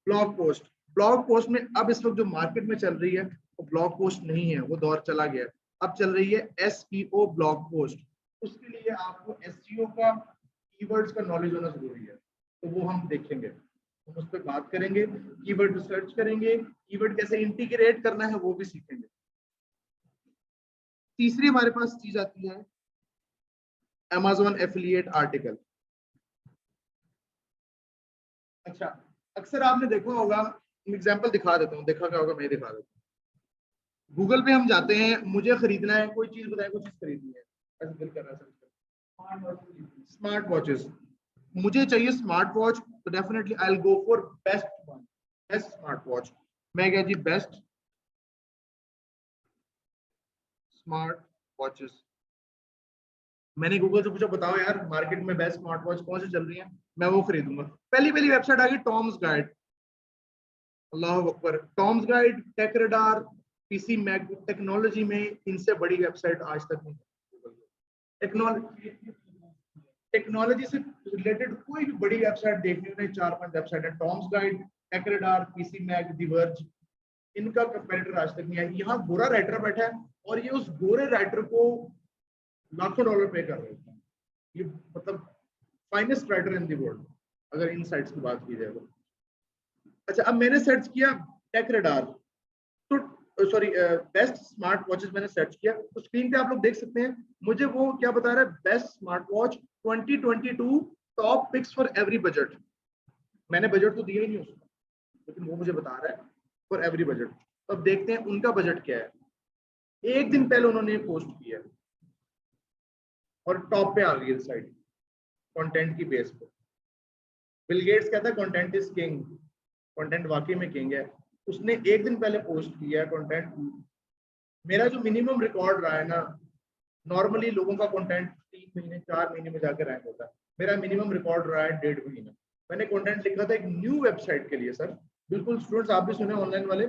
Speaker 1: ब्लॉग पोस्ट में अब इस वक्त जो मार्केट में चल रही है वो ब्लॉग पोस्ट नहीं है, वो दौर चला गया। अब चल रही है एसईओ ब्लॉग पोस्ट। उसके लिए आपको एसईओ का कीवर्ड्स का नॉलेज होना जरूरी है, तो वो हम देखेंगे, हम उस पर बात करेंगे, कीवर्ड रिसर्च करेंगे, कीवर्ड कैसे इंटीग्रेट करना है वो भी सीखेंगे। तीसरी हमारे पास चीज आती है Amazon एफिलिएट आर्टिकल। अच्छा, अक्सर आपने देखा होगा, एग्जांपल दिखा देता हूँ, देखा क्या होगा, मैं दिखा देता हूँ। गूगल पे हम जाते हैं, मुझे खरीदना है कोई चीज, बताए कोई चीज खरीदनी है, ऐसे दिल कर रहा है स्मार्ट वॉचेस, मुझे चाहिए स्मार्ट वॉच, तो definitely I will go for best one, best smart watch. मैं क्या जी, बेस्ट स्मार्ट वॉचेस। मैंने गूगल से पूछा बताओ यार मार्केट में बेस्ट स्मार्ट वॉच कौन सी चल रही है, मैं वो खरीदूंगा। पहली वेबसाइट आ गई टॉम्स गाइड। अल्लाह अकबर, Tom's guide, tech radar, PC Mac, technology में इनसे बड़ी वेबसाइट आज तक नहीं। टेक्नोलॉजी से रिलेटेड कोई भी बड़ी वेबसाइट देखनी हो, 4-5 वेबसाइट है, Tom's guide, tech radar, PC Mac, the verge, इनका कंपेटिटर आज तक नहीं है। यहाँ गोरा राइटर बैठा है और ये उस गोरे राइटर को लाखों डॉलर पे कर रहे हैं। ये मतलब finest writer in the world, अगर इन साइट्स की बात की जाए तो। अच्छा, अब मैंने सर्च किया टेक रडार, तो सॉरी बेस्ट स्मार्ट वॉचेस मैंने सर्च किया, तो स्क्रीन पे आप लोग देख सकते हैं मुझे वो क्या बता रहा है, best smart watch 2022 top picks for every budget. मैंने बजट तो दिया ही नहीं उसको, लेकिन वो मुझे बता रहा है फॉर एवरी बजट। तो अब देखते हैं उनका बजट क्या है। एक दिन पहले उन्होंने पोस्ट किया और टॉप पे आ गई साइट कंटेंट की बेस पे। बिल गेट्स कहता है कंटेंट इज किंग, कंटेंट वाकई में किंग है। उसने एक दिन पहले पोस्ट किया है कंटेंट। मेरा जो मिनिमम रिकॉर्ड रहा है ना, नॉर्मली लोगों का कंटेंट 3 महीने 4 महीने में जाकर रैंक होता है, मेरा मिनिमम रिकॉर्ड रहा है 1.5 महीना। मैंने कंटेंट लिखा था एक न्यू वेबसाइट के लिए सर, बिल्कुल स्टूडेंट्स आप भी सुने ऑनलाइन वाले,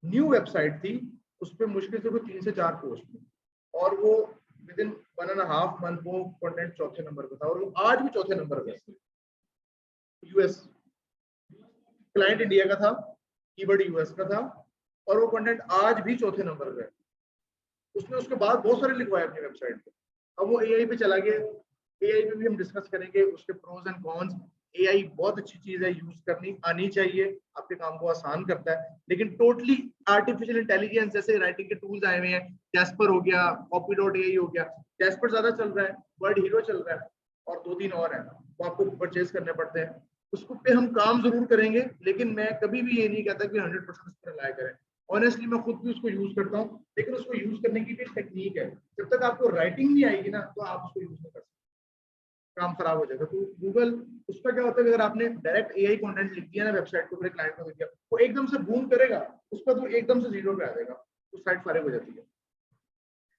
Speaker 1: न्यू वेबसाइट थी, उस पर मुश्किल से कोई 3 से 4 पोस्ट थी, और वो विद इन 1.5 मंथ वो कंटेंट चौथे नंबर पे था, और वो आज भी चौथे नंबर पे। यूएस क्लाइंट इंडिया का था, कीवर्ड यूएस का था, और वो कंटेंट आज भी चौथे नंबर पे है। उसने उसके बाद बहुत सारे लिखवाए अपनी वेबसाइट पे। अब वो एआई पे चला गया, एआई पे भी हम डिस्कस करेंगे उसके प्रोज एंड कॉन्स। एआई बहुत अच्छी चीज है, यूज करनी आनी चाहिए, आपके काम को आसान करता है, लेकिन टोटली आर्टिफिशियल इंटेलिजेंस जैसे राइटिंग के टूल्स आए हुए हैं, जैस्पर हो गया, कॉपी डॉट एआई हो गया, जैस्पर ज्यादा चल रहा है, वर्ड हीरो चल रहा है, और 2-3 और है, वो आपको परचेज करने पड़ते हैं। उसको पे हम काम जरूर करेंगे, लेकिन मैं कभी भी ये नहीं कहता कि 100% उस पर रिलाय करें। ऑनेस्टली मैं खुद भी उसको यूज करता हूँ, लेकिन उसको यूज करने की भी टेक्निक है। जब तक आपको राइटिंग नहीं आएगी ना, तो आप उसको यूज नहीं कर सकते, काम खराब हो जाएगा। तो गूगल, उसका क्या होता है, अगर आपने डायरेक्ट एआई कंटेंट लिख दिया ना वेबसाइट के ऊपर, क्लाइंट को दे दिया, वो एकदम से बूम करेगा, उसका तो एकदम से 0 पे आ जाएगा, तो साइट फारिग हो जाती है।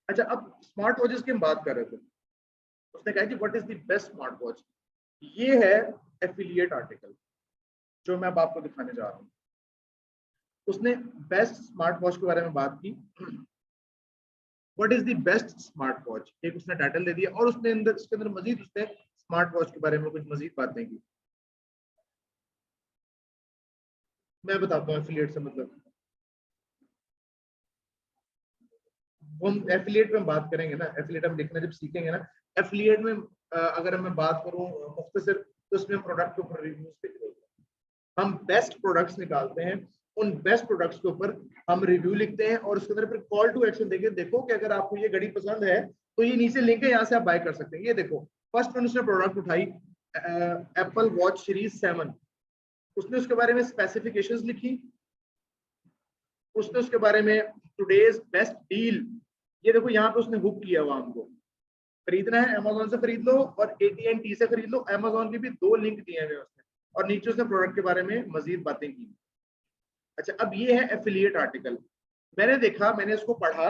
Speaker 1: अच्छा, अब स्मार्ट वॉचेस की हम बात कर रहे थे, उसने कहा कि what is the best smart watch. ये है एफिलिएट आर्टिकल जो मैं अब आपको दिखाने जा रहा हूँ। उसने बेस्ट स्मार्ट वॉच के बारे में बात की, what is the best smart watch, एक उसने टाइटल दे दिया, और उसने अंदर इसके अंदर मजीद उसने स्मार्ट वॉच के बारे में कुछ मजीद बातें की। मैं बताता हूँ एफिलिएट से मतलब। वो हम एफिलिएट में बात करेंगे ना, एफिलिएट हम लिखना जब सीखेंगे ना, एफिलिएट में अगर मैं बात करूं मुख्तसर, तो उसमें प्रोडक्ट के ऊपर रिव्यूज लिख रहे हैं, हम बेस्ट प्रोडक्ट्स निकालते हैं, उन बेस्ट प्रोडक्ट्स के ऊपर हम रिव्यू लिखते हैं और उसके अंदर फिर कॉल टू एक्शन देंगे, देखो कि अगर आपको ये घड़ी पसंद है तो ये नीचे लिंक है, यहाँ से आप बाय कर सकते हैं। ये देखो फर्स्ट में उसने प्रोडक्ट उठाई एप्पल वॉच सीरीज 7, उसने उसके बारे में स्पेसिफिकेशंस लिखी, उसने उसके बारे में टुडेज बेस्ट डील, ये देखो यहाँ पे उसने हुक किया हुआ, हमको खरीदना है अमेजोन से खरीद लो और AT&T से खरीद लो, अमेजोन के भी 2 लिंक दिए हुए उसने, और नीचे उसने प्रोडक्ट के बारे में मजीद बातें की। अच्छा, अब ये है एफिलिएट आर्टिकल, मैंने देखा, मैंने इसको पढ़ा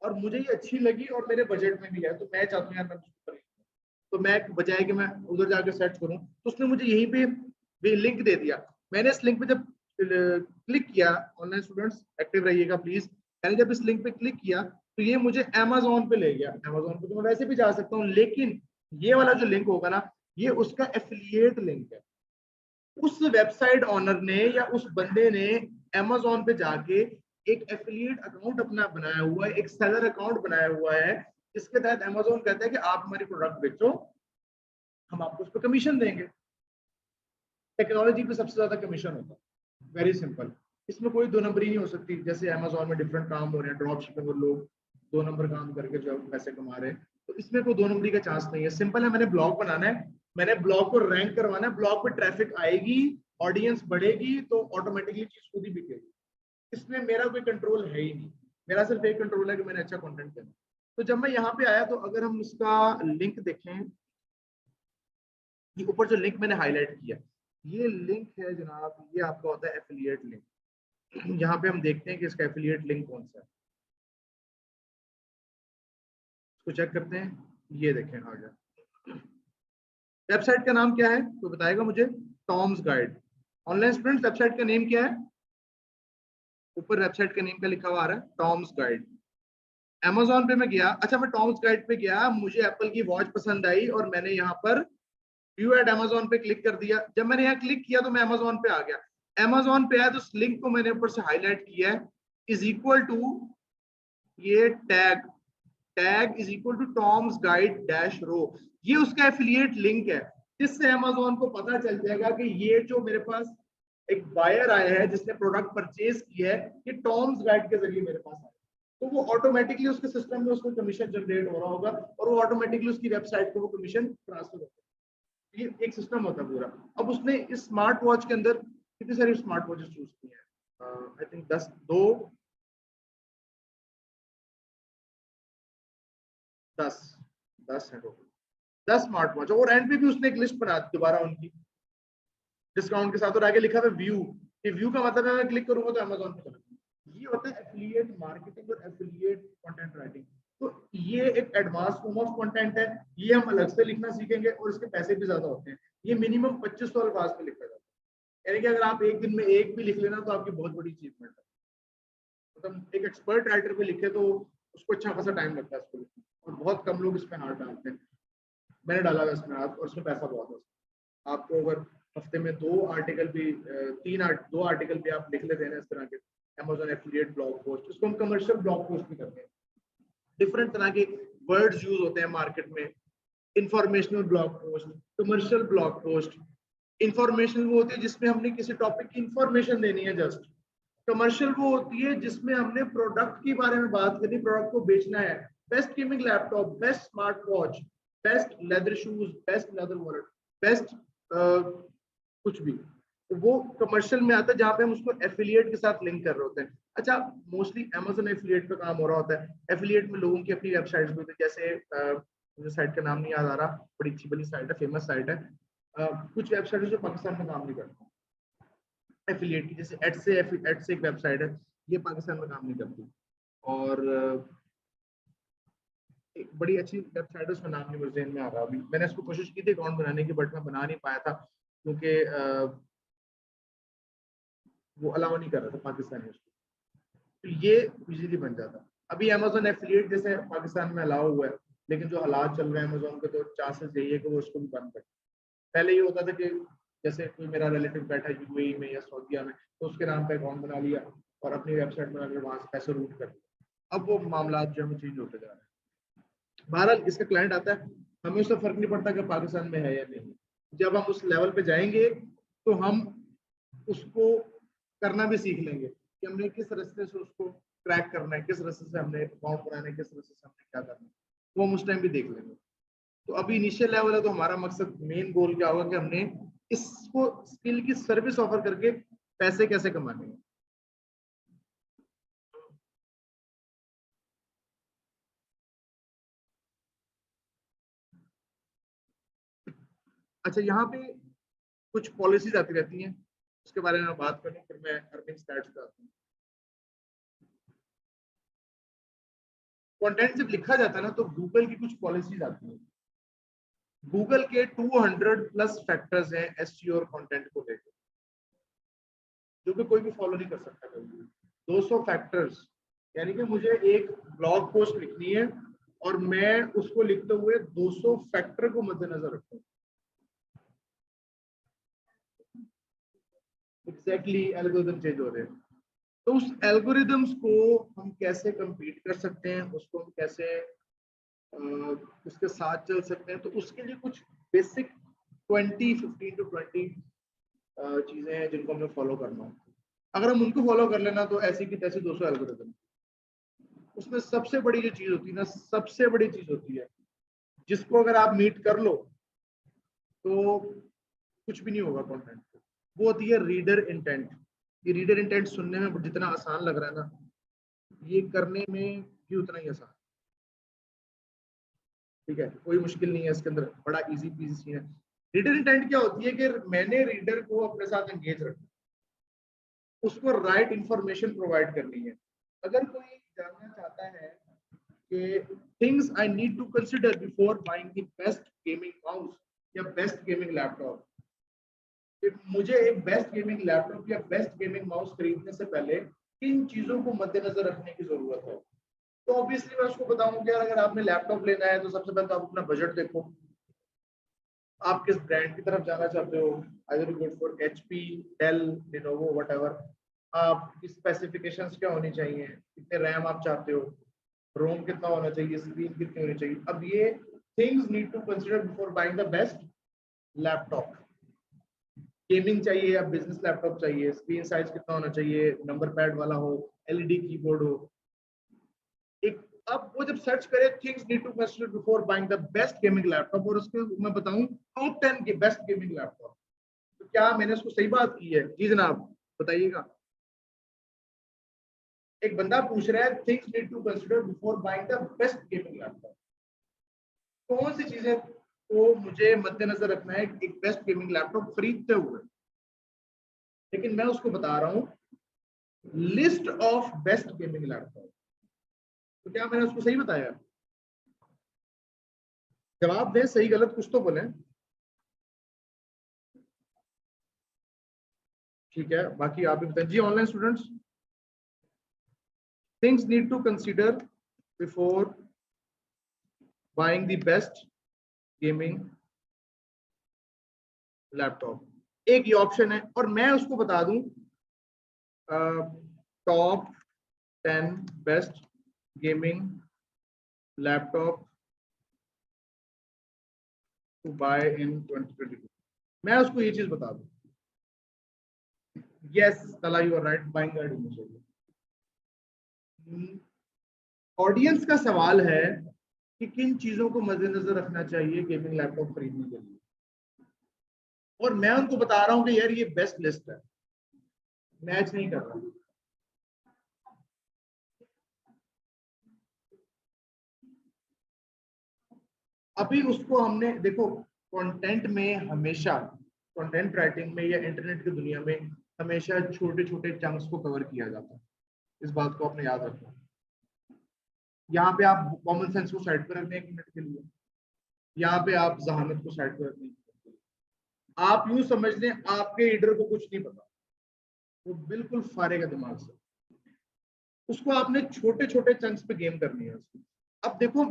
Speaker 1: और मुझे ये अच्छी लगी और मेरे बजट में भी है, तो मैं चाहता हूँ यार मैं इसको खरीदूं। तो मैं बजाय कि मैं उधर जाकर सर्च करूं, तो उसने मुझे यहीं पे भी लिंक दे दिया। मैंने इस लिंक पे जब क्लिक किया, ऑनलाइन स्टूडेंट्स एक्टिव रहिएगा प्लीज, मैंने जब इस लिंक पे क्लिक किया तो ये मुझे अमेजोन पे ले गया। अमेजोन पे तो मैं वैसे भी जा सकता हूँ, लेकिन ये वाला जो लिंक होगा ना, ये उसका एफिलिएट लिंक है। उस वेबसाइट ऑनर ने या उस बंदे ने अमेजोन पे जाके एक एफिलिएट अकाउंट अपना बनाया हुआ है, एक सेलर अकाउंट बनाया हुआ है, इसके तहत अमेजोन कहता है कि आप हमारी प्रोडक्ट बेचो, हम आपको उस पर कमीशन देंगे। टेक्नोलॉजी पे सबसे ज्यादा कमीशन होता है, वेरी सिंपल, इसमें कोई दो नंबरी नहीं हो सकती। जैसे अमेजोन में डिफरेंट काम हो रहे हैं, ड्रॉप शिपिंग और लोग 2 नंबर काम करके जो पैसे कमा रहे हैं, तो इसमें कोई 2 नंबरी का चांस नहीं है। सिंपल है, मैंने ब्लॉग बनाना है, मैंने ब्लॉग को रैंक करवाना है, ब्लॉग पे ट्रैफिक आएगी, ऑडियंस बढ़ेगी, तो ऑटोमेटिकली चीज खुद ही बिकेगी। इसमें मेरा कोई कंट्रोल है ही नहीं, मेरा सिर्फ एक कंट्रोल है कि मैंने अच्छा कंटेंट देना। तो जब मैं यहाँ पे आया, तो अगर हम इसका लिंक देखें, ये ऊपर जो लिंक मैंने हाईलाइट किया, ये लिंक है जनाब, ये आपका होता है एफिलिएट लिंक। यहाँ पे हम देखते हैं कि इसका एफिलिएट लिंक कौन सा है, इसको चेक करते हैं। ये देखें आ गया। वेबसाइट का नाम क्या है तो बताएगा मुझे, Tom's guide. Online students, website का नेम क्या है? ऊपर वेबसाइट का नेम क्या लिखा हुआ आ रहा है? Tom's guide. अमेजोन पे मैं गया, अच्छा मैं टॉम्स गाइड पे गया, मुझे एप्पल की वॉच पसंद आई और मैंने यहाँ पर व्यू एट अमेजोन पे क्लिक कर दिया। जब मैंने यहाँ क्लिक किया तो मैं अमेजोन पे आ गया। अमेजोन पे आया तो उस लिंक को मैंने ऊपर से हाईलाइट किया है, इज इक्वल टू ये tag, tag is equal to Tom's guide dash row, ये उसका एफिलिएट लिंक है, जिससे अमेजोन को पता चल जाएगा कि ये जो मेरे पास एक बायर आया है जिसने प्रोडक्ट परचेज किया है, ये टॉम्स गाइड के जरिए मेरे पास आया, तो वो ऑटोमेटिकली उसके सिस्टम में उसको कमीशन जनरेट हो रहा होगा और वो ऑटोमेटिकली उसकी वेबसाइट को वो कमीशन ट्रांसफर होगा। ये एक सिस्टम होता है पूरा। अब उसने इस स्मार्ट वॉच के अंदर कितनी सारी स्मार्ट वॉचेस चूज की है, आई थिंक 10 है टोटल, 10 स्मार्ट वॉच, और एंड पे भी उसने एक लिस्ट बना दी दोबारा उनकी डिस्काउंट के साथ, और आगे लिखा है व्यू, कि व्यू का मतलब है मैं क्लिक करूंगा तो अमेजोन पे चला। ये होता है एफिलिएट मार्केटिंग और एफिलिएट कंटेंट राइटिंग। तो ये एक एडवांस फॉर्म ऑफ कंटेंट है, ये हम अलग से लिखना सीखेंगे और इसके पैसे भी ज्यादा होते हैं। ये मिनिमम 2500 अल्फाज पे लिखा जाता है, यानी कि अगर आप एक दिन में एक भी लिख लेना तो आपकी बहुत बड़ी अचीवमेंट है। मतलब एक एक्सपर्ट राइटर पे लिखे तो उसको अच्छा खासा टाइम लगता है इसको लिखने, और बहुत कम लोग इसमें हाथ डालते हैं। मैंने डाला हुआ इसमें हाथ और इसमें पैसा बहुत है। आपको अगर हफ्ते में 2 आर्टिकल भी 2 आर्टिकल भी आप लिख लेते हैं इस तरह के अमेजोन एफिलिएट ब्लॉग पोस्ट, इसको हम कमर्शियल ब्लॉग पोस्ट भी करते हैं। डिफरेंट तरह के वर्ड्स यूज होते हैं मार्केट में, informational blog post, commercial blog post. Informational वो होती है जिसमें हमने किसी टॉपिक की इंफॉर्मेशन देनी है जस्ट, कमर्शियल वो होती है जिसमें हमने प्रोडक्ट के बारे में बात करनी, प्रोडक्ट को बेचना है, best gaming laptop, best smart watch, best leather shoes, best leather wallet, best कुछ भी, तो वो कमर्शियल में आता है जहां पे हम उसको एफिलिएट के साथ लिंक कर रहे होते हैं। अच्छा, मोस्टली अमेजन एफिलिएट पे काम हो रहा होता है, एफिलिएट में लोगों की अपनी वेबसाइट्स भी होती है, जैसे मुझे साइट का नाम नहीं याद आ रहा, बड़ी अच्छी बड़ी साइट है, फेमस साइट है, कुछ वेबसाइट जो पाकिस्तान में काम नहीं करती एफिलिएट की, जैसे एड से एक वेबसाइट है, ये पाकिस्तान में काम नहीं करती, और एक बड़ी अच्छी वेबसाइट है, उसका नाम नहीं मुझे ज़हन में आ रहा अभी, मैंने इसको कोशिश की थी अकाउंट बनाने की, बट मैं बना नहीं पाया था क्योंकि वो अलाउ नहीं कर रहा था पाकिस्तानी उसको, तो ये इजीली बन जाता। अभी अमेजोन एफिलिएट जैसे पाकिस्तान में अलाउ हुआ है, लेकिन जो हालात चल रहे हैं अमेजोन के, तो चांसेस यही है कि वो उसको भी बंद करे। पहले ये होता था कि जैसे कोई मेरा रिलेटिव बैठा यूएई में या सऊदीया में, तो उसके नाम पे अकाउंट बना लिया और अपनी वेबसाइट बना कर वहां से पैसे रूट कर दिया, अब वो मामला जो है चेंज होते जा रहे हैं। बहरहाल इसका क्लाइंट आता है, हमें उससे फर्क नहीं पड़ता कि पाकिस्तान में है या नहीं। जब हम उस लेवल पे जाएंगे तो हम उसको करना भी सीख लेंगे कि हमने किस रास्ते से उसको क्रैक करना है, किस रास्ते से हमने अकाउंट बनाना है, किस रास्ते से हमने क्या करना है, वो हम उस टाइम भी देख लेंगे। तो अभी इनिशियल लेवल है, तो हमारा मकसद, मेन गोल क्या होगा कि हमने इसको स्किल की सर्विस ऑफर करके पैसे कैसे कमाने हैं। अच्छा, यहाँ पे कुछ पॉलिसीज आती रहती हैं, उसके बारे में बात करूँ, फिर मैं अर्निंग स्टैट्स पे आता हूँ। कंटेंट जब लिखा जाता है ना, तो गूगल की कुछ पॉलिसीज आती हैं। गूगल के 200 प्लस फैक्टर्स हैं एसईओ और कंटेंट को लेकर, जो कि कोई भी फॉलो नहीं कर सकता कभी। 200 फैक्टर्स, यानी कि मुझे एक ब्लॉग पोस्ट लिखनी है और मैं उसको लिखते हुए 200 फैक्टर को मद्देनजर रखूं। एग्जैक्टली एल्गोरिदम चेंज हो रहे हैं, तो उस एल्गोरिदम्स को हम कैसे compete कर सकते हैं, उसको हम कैसे उसके साथ चल सकते हैं, तो उसके लिए कुछ बेसिक 15 to 20 चीजें हैं जिनको हमें फॉलो करना है। अगर हम उनको फॉलो कर लेना तो ऐसी की तैसी 200 एल्गोरिदम। उसमें सबसे बड़ी जो चीज होती है ना, सबसे बड़ी चीज होती है जिसको अगर आप मीट कर लो तो कुछ भी नहीं होगा कंटेंट, वो होती है रीडर इंटेंट। ये रीडर इंटेंट सुनने में जितना आसान लग रहा है ना, ये करने में भी उतना ही आसान। ठीक है, कोई मुश्किल नहीं है इसके अंदर, बड़ा इजी पीजी सीन है। रीडर इंटेंट क्या होती है कि मैंने रीडर को अपने साथ एंगेज रखना, उसको राइट इंफॉर्मेशन प्रोवाइड करनी है। अगर कोई जानना चाहता है कि things I need to consider before buying the best gaming mouse या बेस्ट गेमिंग लैपटॉप, मुझे एक बेस्ट गेमिंग लैपटॉप या बेस्ट गेमिंग माउस खरीदने से पहले किन चीजों को मद्देनजर रखने की जरूरत है, तो ऑब्वियसली मैं उसको बताऊंगा कि अगर आपने लैपटॉप लेना है तो सबसे पहले तो आप अपना बजट देखो, आप किस ब्रांड की तरफ जाना चाहते हो, either you go for HP, Dell, Lenovo, whatever. आपकी स्पेसिफिकेशंस क्या होनी चाहिए, कितने रैम आप चाहते हो, रोम कितना होना चाहिए, स्क्रीन कितनी होनी चाहिए। अब ये things need to consider before buying the best laptop. Gaming चाहिए या बिजनेस लैपटॉप चाहिए, स्क्रीन साइज कितना होना चाहिए, नंबर पैड वाला हो, एलईडी कीबोर्ड हो। एक, अब वो जब सर्च करे things need to consider before buying the best gaming laptop, और उसके मैं बताऊं टॉप 10 के बेस्ट गेमिंग लैपटॉप, तो क्या मैंने उसको सही बात की है? जी जनाब, बताइएगा। एक बंदा पूछ रहा है things need to consider before buying the best gaming laptop, कौन सी चीजें को मुझे मद्देनजर रखना है एक बेस्ट गेमिंग लैपटॉप खरीदते हुए। लेकिन मैं उसको बता रहा हूँ list of best gaming laptop, तो क्या मैंने उसको सही बताया? जवाब दें, सही गलत कुछ तो बोले। ठीक है, बाकी आप भी बताएं जी। Online students, things need to consider before buying the best gaming laptop, एक ये ऑप्शन है। और मैं उसको बता दूं top 10 best gaming laptop to buy in 2022, मैं उसको ये चीज बता दूं। Yes Talha, you are right, buying guide होनी चाहिए। ऑडियंस का सवाल है कि किन चीजों को मद्देनजर रखना चाहिए गेमिंग लैपटॉप खरीदने के लिए, और मैं उनको बता रहा हूं कि यार ये बेस्ट लिस्ट है, मैच नहीं कर रहा। अभी उसको हमने देखो, कंटेंट में हमेशा, कंटेंट राइटिंग में या इंटरनेट की दुनिया में हमेशा छोटे छोटे चंक्स को कवर किया जाता है, इस बात को आपने याद रखना। यहाँ पे आप कॉमन सेंस को साइड पर रख दें 1 मिनट के लिए, यहाँ पे आप जहानत को साइड पर रख दें। आप यूं समझ लें आपके लीडर को कुछ नहीं पता, वो बिल्कुल फारे का दिमाग से, उसको आपने छोटे छोटे चंक्स पे गेम करनी है उसकी। अब देखो,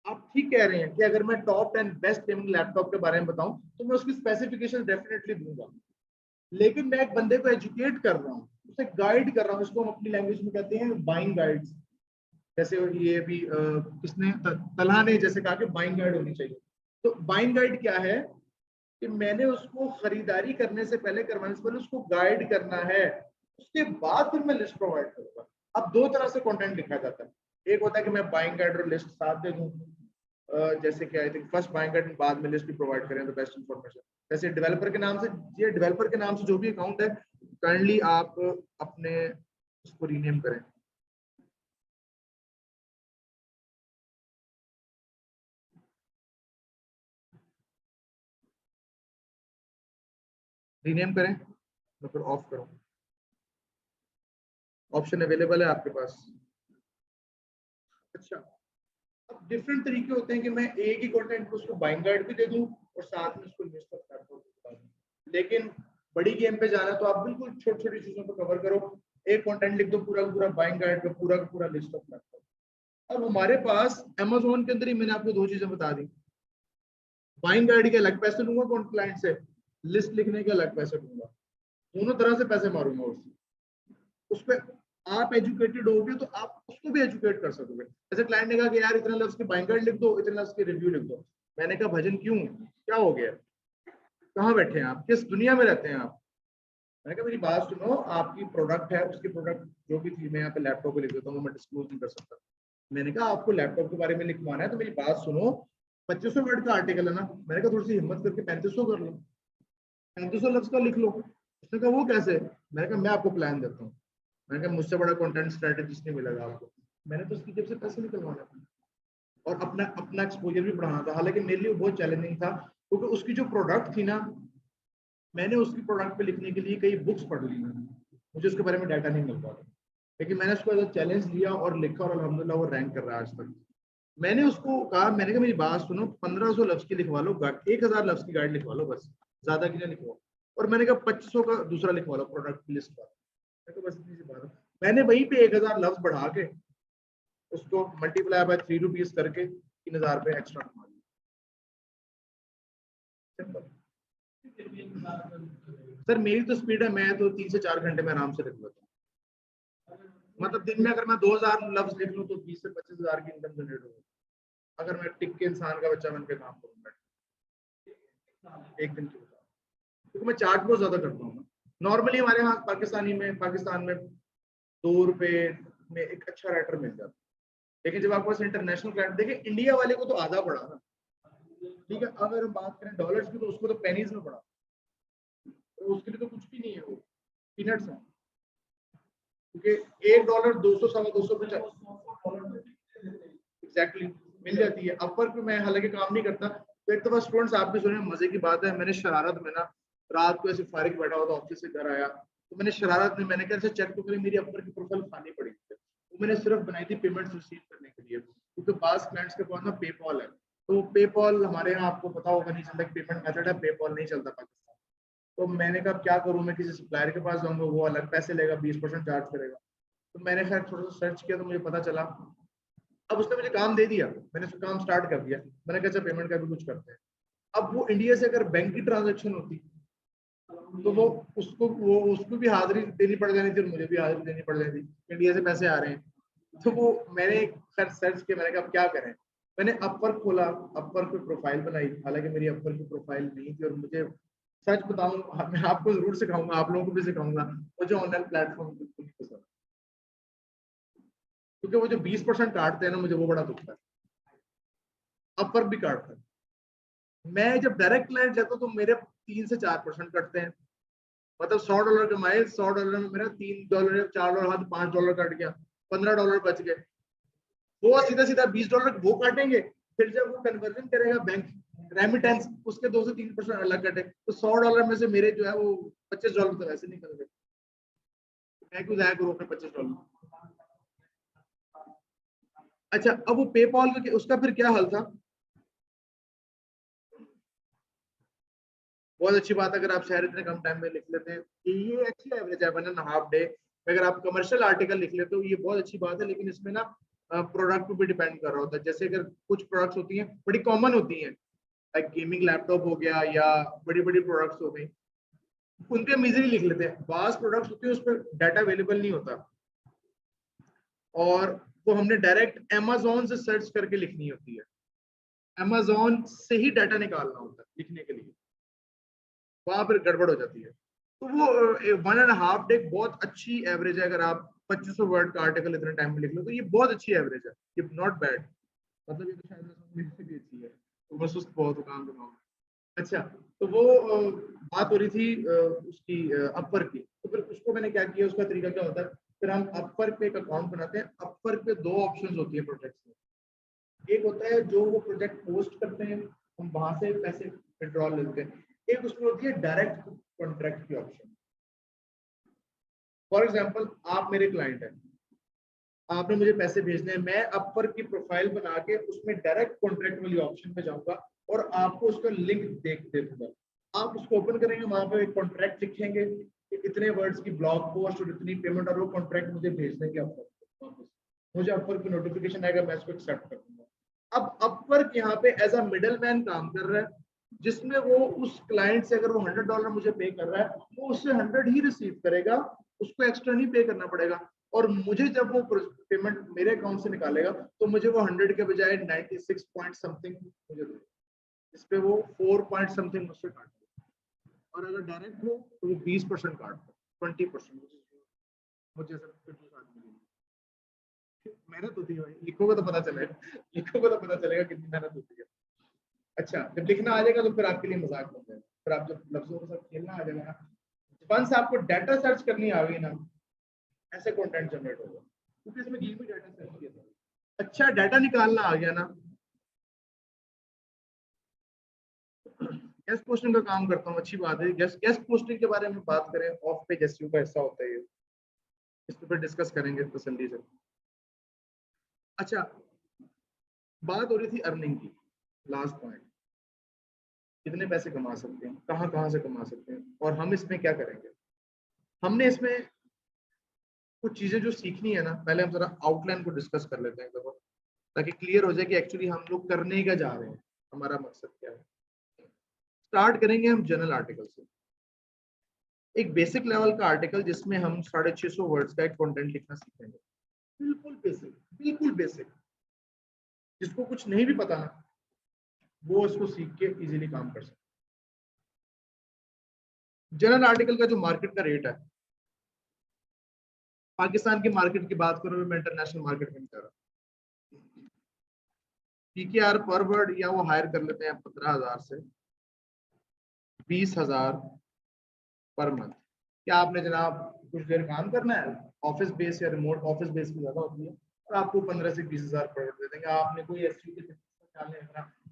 Speaker 1: आप ठीक कह रहे हैं कि अगर मैं टॉप 10 बेस्ट गेमिंग लैपटॉप के बारे में बताऊं तो मैं उसकी स्पेसिफिकेशन डेफिनेटली दूंगा, लेकिन मैं एक बंदे को एजुकेट कर रहा हूं, उसे गाइड कर रहा हूं, उसको हम अपनी लैंग्वेज में कहते हैं बाइंग गाइड्स। जैसे ये भी किसने तलहा ने जैसे कहा कि बाइंग गाइड होनी चाहिए। तो बाइंग गाइड क्या है कि मैंने उसको खरीदारी करने से पहले, करवाने से पहले उसको गाइड करना है, उसके बाद फिर मैं लिस्ट प्रोवाइड करूंगा। अब दो तरह से कंटेंट लिखा जाता है, एक होता है कि मैं बाइंग गाइड और लिस्ट साथ दे दूं, जैसे कि I think first buying guide बाद में लिस्ट भी प्रोवाइड करें तो बेस्ट इंफॉर्मेशन। जैसे डेवलपर के नाम से, ये डेवलपर के नाम से जो भी अकाउंट है काइंडली आप अपने उसको रीनेम करें। रीनेम करें, मैं फिर ऑफ करूं, ऑप्शन अवेलेबल है आपके पास। अच्छा, अब डिफरेंट तरीके होते हैं कि मैं एक ही कंटेंट को उसको बाइंग गाइड भी दे दूं और साथ में उसको लिस्ट ऑफ प्लेटफॉर्म बता दूं। लेकिन बड़ी गेम पे जाना तो आप बिल्कुल छोटी छोटी चीजों को कवर करो, एक कंटेंट लिख दो पूरा का पूरा बाइंग गाइड का पूरा लिस्ट ऑफ प्लेटफॉर्म। अब हमारे पास अमेजोन के अंदर ही मैंने आपको दो चीजें बता दी, बाइंग गाइड के अलग पैसे लूंगा कौन क्लाइंट से, लिस्ट लिखने के अलग पैसे लूंगा, दोनों तरह से पैसे मारूंगा उससे। उस पर आप एजुकेटेड होगे तो आप उसको भी एजुकेट कर सकोगे। जैसे क्लाइंट ने कहा कि यार इतना लफ्ज की बाइंग गाइड लिख दो, इतना लफ्ज की रिव्यू लिख दो, मैंने कहा भजन क्यों, क्या हो गया, कहाँ बैठे हैं आप, किस दुनिया में रहते हैं आप। मैंने कहा मेरी बात सुनो, आपकी प्रोडक्ट है, उसकी प्रोडक्ट जो भी थी, मैं यहाँ पे लैपटॉप पे लिख देता हूँ, मैं डिस्क्लोज नहीं कर सकता। मैंने कहा आपको लैपटॉप के बारे में लिखवाना है तो मेरी बात सुनो, 2500 वर्ड का आर्टिकल है ना, मैंने कहा थोड़ी सी हिम्मत करके 3500 कर लो, 3500 लफ्ज का लिख लो। उसने कहा वो कैसे, मैंने कहा मैं आपको प्लान देता हूँ। मैंने कहा मुझसे बड़ा कंटेंट स्ट्रेटेजिस्ट नहीं मिलेगा आपको। मैंने तो उसकी जेब से पैसे निकलवाने थे और अपना अपना एक्सपोजर भी बढ़ाना था। हालांकि मेरे लिए बहुत चैलेंजिंग था क्योंकि उसकी जो प्रोडक्ट थी ना, मैंने उसकी प्रोडक्ट पे लिखने के लिए कई बुक्स पढ़ ली, मुझे उसके बारे में डाटा नहीं मिल रहा था, लेकिन मैंने उसको एज अ चैलेंज लिया और लिखा और अल्हम्दुलिल्लाह वो रैंक कर रहा है आज तक। मैंने उसको कहा, मैंने कहा मेरी बात सुनो, 1500 लफ्ज की लिखवा लो, 1000 लफ्ज की गाइड लिखवा लो, बस ज्यादा की ना लिखवाओ। और मैंने कहा 2500 का दूसरा लिखवा लो प्रोडक्ट की लिस्ट का, तो बस इतनी सी बात है। मैंने वहीं पे 1000 लफ्ज बढ़ा के उसको मल्टीप्लाई बाय 3 रुपीज करके 3000 पे एक्स्ट्रा कमा लिया। सर मेरी तो स्पीड है, मैं तो 3 से 4 घंटे में आराम से लिख लेता हूँ। मतलब दिन में अगर मैं 2000 लफ्ज लिख लूँ तो 20 से 25,000 की इनकम जनरेट होगी, अगर मैं टिक के इंसान का बच्चा बन के काम करूँ एक दिन के बाद, क्योंकि मैं चार्ज बहुत ज्यादा करता हूँ। नॉर्मली हमारे यहाँ पाकिस्तान में 2 रुपए में एक अच्छा राइटर मिल जाता है, लेकिन जब आपके पास इंटरनेशनल क्लाइंट, देखिए इंडिया वाले को तो आधा पड़ा ना, ठीक है, अगर हम बात करें डॉलर्स की तो उसको तो पेनीज में पड़ा, तो उसके लिए तो कुछ भी नहीं है, वो पीनट्स है, क्योंकि $1 200 $200 एग्जैक्टली मिल जाती है। अपवर्क पे मैं हालांकि काम नहीं करता, तो एक दफा स्टूडेंट्स आप भी सुने, मजे की बात है, मैंने शरारत में ना रात को ऐसे फारिग बैठा हुआ था, ऑफिस से घर आया तो मैंने शरारत में मैंने कहा चेक तो करें, मेरी अपवर्क की प्रोफाइल खाली पड़ी थी, वो मैंने सिर्फ बनाई थी पेमेंट्स रिसीव करने के लिए, क्योंकि पास क्लाइंट्स के पास ना पेपॉल है, तो पेपॉल हमारे यहाँ आपको पता होगा नहीं चलता पेमेंट मेथड है, पेपॉल नहीं चलता पाकिस्तान। तो मैंने कहा क्या करूँ, मैं किसी सप्लायर के पास जाऊंगा, वो अलग पैसे लेगा, 20% चार्ज करेगा। तो मैंने खैर थोड़ा सा सर्च किया तो मुझे पता चला, अब उसने मुझे काम दे दिया, मैंने उसको काम स्टार्ट कर दिया, मैंने कहा अच्छा पेमेंट का भी कुछ करते हैं। अब वो इंडिया से अगर बैंक की ट्रांजेक्शन होती तो वो उसको भी हाजिरी देनी पड़ जानी थी और मुझे भी हाजिरी देनी पड़ जानी थी, इंडिया से पैसे आ रहे हैं। तो वो मैंने खैर सर्च किया, मैंने कहा अब क्या करें, मैंने अपवर्क खोला, अपवर्क पे प्रोफाइल बनाई, हालांकि मेरी अपवर्क की प्रोफाइल नहीं थी, और मुझे सच बताऊं मैं आपको जरूर सिखाऊंगा, आप लोगों को भी सिखाऊंगा, मुझे ऑनलाइन प्लेटफॉर्म बिल्कुल नहीं पसंद, क्योंकि वो जो 20% काटते हैं ना, मुझे वो बड़ा दुखता है, अपवर्क भी काटता है। मैं जब डायरेक्ट क्लाइंट लेता हूँ तो मेरे 3 से 4% कटते हैं, मतलब $100 कमाए, $100 में मेरा $3 $4 हाथ $5 कट गया, $15 बच गए। वो सीधा सीधा $20 वो काटेंगे, फिर जब वो कन्वर्जन करेगा बैंक रेमिटेंस, उसके 2 से 3% अलग कटे, तो $100 में से मेरे जो है वो $25 तो वैसे निकल गए, मैं क्यों जाया करूँ अपने $25। अच्छा, अब वो पेपॉल का उसका फिर क्या हल था, बहुत अच्छी बात, अगर आप शायद इतने कम टाइम में लिख लेते हैं, ये अच्छी एवरेज है 1.5 डे। अगर आप कमर्शियल आर्टिकल लिख लेते हो ये बहुत अच्छी बात है, लेकिन इसमें ना प्रोडक्ट पे भी डिपेंड कर रहा होता है। जैसे अगर कुछ प्रोडक्ट्स होती हैं बड़ी कॉमन होती हैं, लाइक गेमिंग लैपटॉप हो गया या बड़ी बड़ी प्रोडक्ट्स हो गई, उनके हम इजीली लिख लेते हैं। बास प्रोडक्ट्स होती है उस पर डाटा अवेलेबल नहीं होता, और वो हमने डायरेक्ट अमेज़न से सर्च करके लिखनी होती है, अमेज़न से ही डाटा निकालना होता है लिखने के लिए, वहां पर गड़बड़ हो जाती है। तो वो 1.5 डे बहुत अच्छी एवरेज है। अगर आप 2500 वर्ड का आर्टिकल इतने टाइम में लिख लो तो ये बहुत अच्छी एवरेज है, ये नॉट बैड। मतलब ये तो शायद मेरे से भी अच्छी है, तो मैं सुस्त बहुत हूँ काम करना। अच्छा, तो वो बात हो रही थी उसकी अपवर्क की। तो फिर उसको मैंने क्या किया, उसका तरीका क्या होता है, फिर हम अपवर्क पे एक अकाउंट बनाते हैं। अपवर्क पे 2 ऑप्शंस होती है प्रोजेक्ट्स में। एक होता है जो वो प्रोजेक्ट पोस्ट करते हैं, हम वहां से पैसे विड्रॉल लेते हैं। एक उसमें होती है डायरेक्ट कॉन्ट्रैक्ट की ऑप्शन। फॉर एग्जांपल, आप मेरे क्लाइंट हैं, आपने मुझे पैसे भेजने हैं, मैं अपवर्क की प्रोफाइल बना के उसमें डायरेक्ट कॉन्ट्रैक्ट वाली ऑप्शन पे जाऊंगा और आपको उसका लिंक दे दूंगा। आप उसको ओपन करेंगे, वहां पे एक कॉन्ट्रैक्ट लिखेंगे कि इतने वर्ड्स की ब्लॉग पोस्ट और इतनी पेमेंट, और वो कॉन्ट्रैक्ट मुझे भेज देंगे अपवर्क को वापस। मुझे अपवर्क की नोटिफिकेशन आएगा, मैं इसको एक्सेप्ट कर दूंगा। अब अपवर्क यहाँ पे एज अ मिडल मैन काम कर रहा है, जिसमें वो उस क्लाइंट से अगर वो $100 मुझे पे कर रहा है, वो उससे 100 ही रिसीव करेगा, उसको एक्स्ट्रा नहीं पे करना पड़ेगा। और मुझे जब वो पेमेंट मेरे अकाउंट से निकालेगा तो मुझे वो 100 के बजाय 96 पॉइंट समथिंग मुझे देगा, इस पे वो 4 पॉइंट समथिंग मुझसे काट देगा। और अगर डायरेक्ट हो तो वो 20% काट दो, 20%। मुझे मेहनत होती है भाई, लिखोगे तो पता चलेगा, लिखोगे तो पता चलेगा कितनी मेहनत होती है। अच्छा, जब लिखना आ जाएगा तो फिर आपके लिए मजाक बन जाएगा, फिर आप जब लफ्जों के साथ खेलना आ जाएगा ना, वंस आपको डाटा सर्च करनी आ गई ना, ऐसे कंटेंट जनरेट होगा, क्योंकि इसमें गेम में डाटा सर्च किया था। अच्छा, डाटा निकालना आ गया ना, गेस्ट पोस्टिंग का काम करता हूँ, अच्छी बात है। गेस्ट पोस्टिंग के बारे में बात करें, ऑफ पेज एसईओ का हिस्सा होता है ये, इस पर डिस्कस करेंगे तसल्ली से। अच्छा, बात हो रही थी अर्निंग की, लास्ट पॉइंट, कितने पैसे कमा सकते हैं, कहाँ से कमा सकते हैं, और हम इसमें क्या करेंगे। हमने इसमें कुछ चीजें जो सीखनी है ना, पहले हम जरा आउटलाइन को डिस्कस कर लेते हैं एक दफा, ताकि क्लियर हो जाए कि एक्चुअली हम लोग करने क्या जा रहे हैं, हमारा मकसद क्या है। स्टार्ट करेंगे हम जनरल आर्टिकल से, एक बेसिक लेवल का आर्टिकल जिसमें हम 650 वर्ड्स का एक कंटेंट लिखना सीखेंगे। बिल्कुल बेसिक, बिल्कुल बेसिक, जिसको कुछ नहीं भी पता ना, वो इसको सीख के इजीली काम कर सकते। जनरल आर्टिकल का जो मार्केट का रेट है, पाकिस्तान की मार्केट की बात करूं, मैं इंटरनेशनल मार्केट में नहीं कर रहा, पीकेआर पर वर्ड या वो हायर कर लेते हैं 15,000 से 20,000 पर मंथ। क्या आपने जनाब कुछ देर काम करना है, ऑफिस बेस या रिमोट ऑफिस बेस की ज्यादा होती है, और आपको 15 से 20,000 पर दे देंगे। आपने कोई एसईओ के ख्याल नहीं,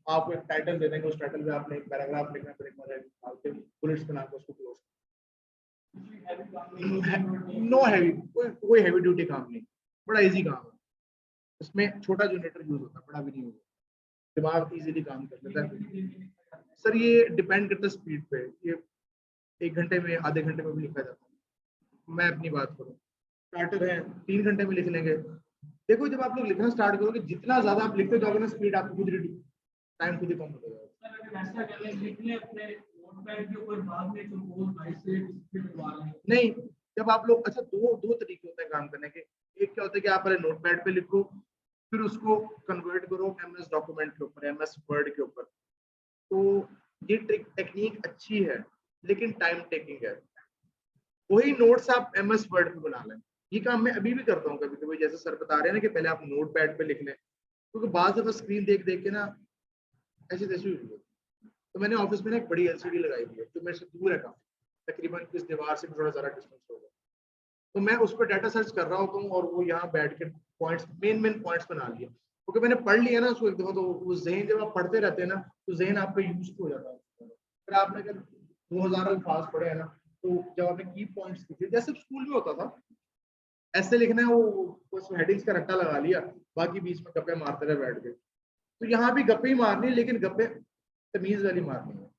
Speaker 1: आपको एक टाइटल दे देंगे, उस टाइटल पे आपने एक पैराग्राफ लिखना, फिर एक बुलेट्स बना के उसको क्लोज। नो हैवी, कोई हैवी ड्यूटी काम नहीं, बड़ा इजी काम है। इसमें छोटा जनरेटर यूज होता है, बड़ा भी नहीं होता, दिमाग इजीली काम कर लेता है। सर ये डिपेंड करता है स्पीड पे, ये 1 घंटे में, आधे घंटे में भी लिखा जाता है। मैं अपनी बात करूँ, स्टार्टर है 3 घंटे में लिख लेंगे। देखो, जब आप लोग लिखना स्टार्ट करोगे, जितना ज्यादा आप लिखते जाओगे ना, स्पीड आपकी खुद ही, टाइम खुद ही कम हो जाएगा। नहीं, जब आप लोग, अच्छा, दो तरीके होते हैं काम करने के। एक क्या होता है कि आप पहले नोटपैड पे लिखो, फिर उसको कन्वर्ट करो एमएस डॉक्यूमेंट के ऊपर, एमएस वर्ड के ऊपर। तो ये टेक्निक अच्छी है, लेकिन टाइम टेकिंग है। वही नोट्स आप एमएस वर्ड पे बना लें। ये काम मैं अभी भी करता हूँ कभी कभी, जैसे सर बता रहे हैं ना कि पहले आप नोट पैड पे लिख लें, क्योंकि बाद में स्क्रीन देख देख के ना ऐसी तैसी हुई। तो मैंने ऑफिस में ना एक बड़ी एलसीडी लगाई हुई है जो मेरे से दूर है काफी, तकरीबन इस दीवार से थोड़ा ज़्यादा डिस्टेंस होगा। तो मैं उस पर डाटा सर्च कर रहा होता हूँ और वो यहाँ बैठ के पॉइंट्स, मेन पॉइंट्स बना लिए, क्योंकि मैंने पढ़ लिया ना उसको एक दफा, तो वो ज़हन, जब आप पढ़ते रहते हैं ना तो ज़हन आपका यूज हो जाता है। फिर आपने अगर 2000 अल्फाज पढ़े हैं ना, तो जब आपने की पॉइंट्स लिखे, जैसे स्कूल में होता था ऐसे लिखना है, वो बस हेडिंग्स का रट्टा लगा लिया, बाकी बीच में गप्पे मारते रहे बैठ के। तो यहाँ भी गप्पे ही मारनी, लेकिन गप्पे तमीज वाली मारनी है।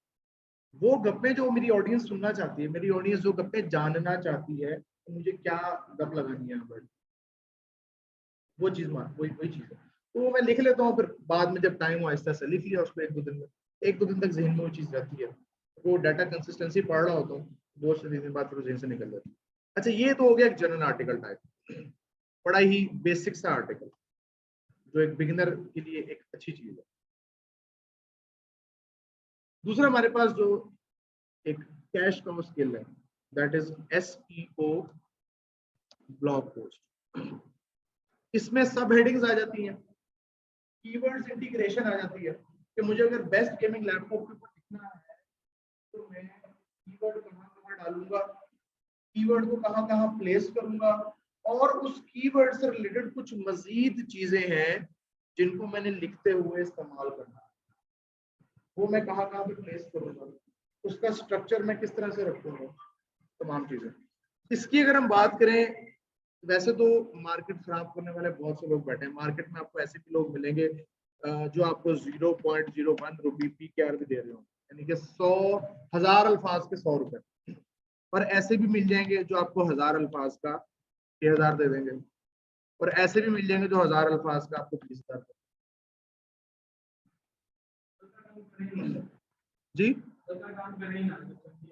Speaker 1: वो गप्पे जो मेरी ऑडियंस सुनना चाहती है, मेरी ऑडियंस जो गप्पे जानना चाहती है, तो मुझे क्या गप लगानी है यहाँ पर, वो चीज मार, वही चीज है। तो मैं लिख लेता हूँ, फिर बाद में जब टाइम हो आहिस्ता से लिख लिया उसको, 1-2 दिन में, 1-2 दिन तक जहन में वो चीज रहती है। वो डाटा कंसिस्टेंसी पढ़ रहा होता हूँ, 2 से 3 दिन बाद फिर जहन से निकल जाती है। अच्छा, ये तो हो गया एक जनरल आर्टिकल टाइप, बड़ा ही बेसिक सा आर्टिकल। जो एक बिगिनर के लिए एक अच्छी चीज है। दूसरा हमारे पास जो एक कैश काउ स्किल है, that is SEO blog post. इसमें सब हेडिंग्स आ जाती हैं, कीवर्ड्स इंटीग्रेशन आ जाती है कि मुझे अगर बेस्ट गेमिंग लैपटॉप के ऊपर लिखना है तो मैं कीवर्ड कहाँ डालूंगा, कीवर्ड को कहाँ प्लेस करूंगा, और उस कीवर्ड से रिलेटेड कुछ मजीद चीजें हैं जिनको मैंने लिखते हुए इस्तेमाल करना है, वो मैं कहाँ पे प्लेस करूंगा, उसका स्ट्रक्चर मैं किस तरह से रखूंगा, तमाम चीजें। इसकी अगर हम बात करें, वैसे तो मार्केट खराब करने वाले बहुत से लोग बैठे हैं मार्केट में, आपको ऐसे भी लोग मिलेंगे जो आपको 0.01 रुपये PKR भी दे रहे हो, यानी कि 100,000 अल्फाज के 100 रुपए, और ऐसे भी मिल जाएंगे जो आपको 1000 अल्फाज का 6,000 दे देंगे, और ऐसे भी मिल जाएंगे जो 1000 अल्फाज का आपको 20,000 जी।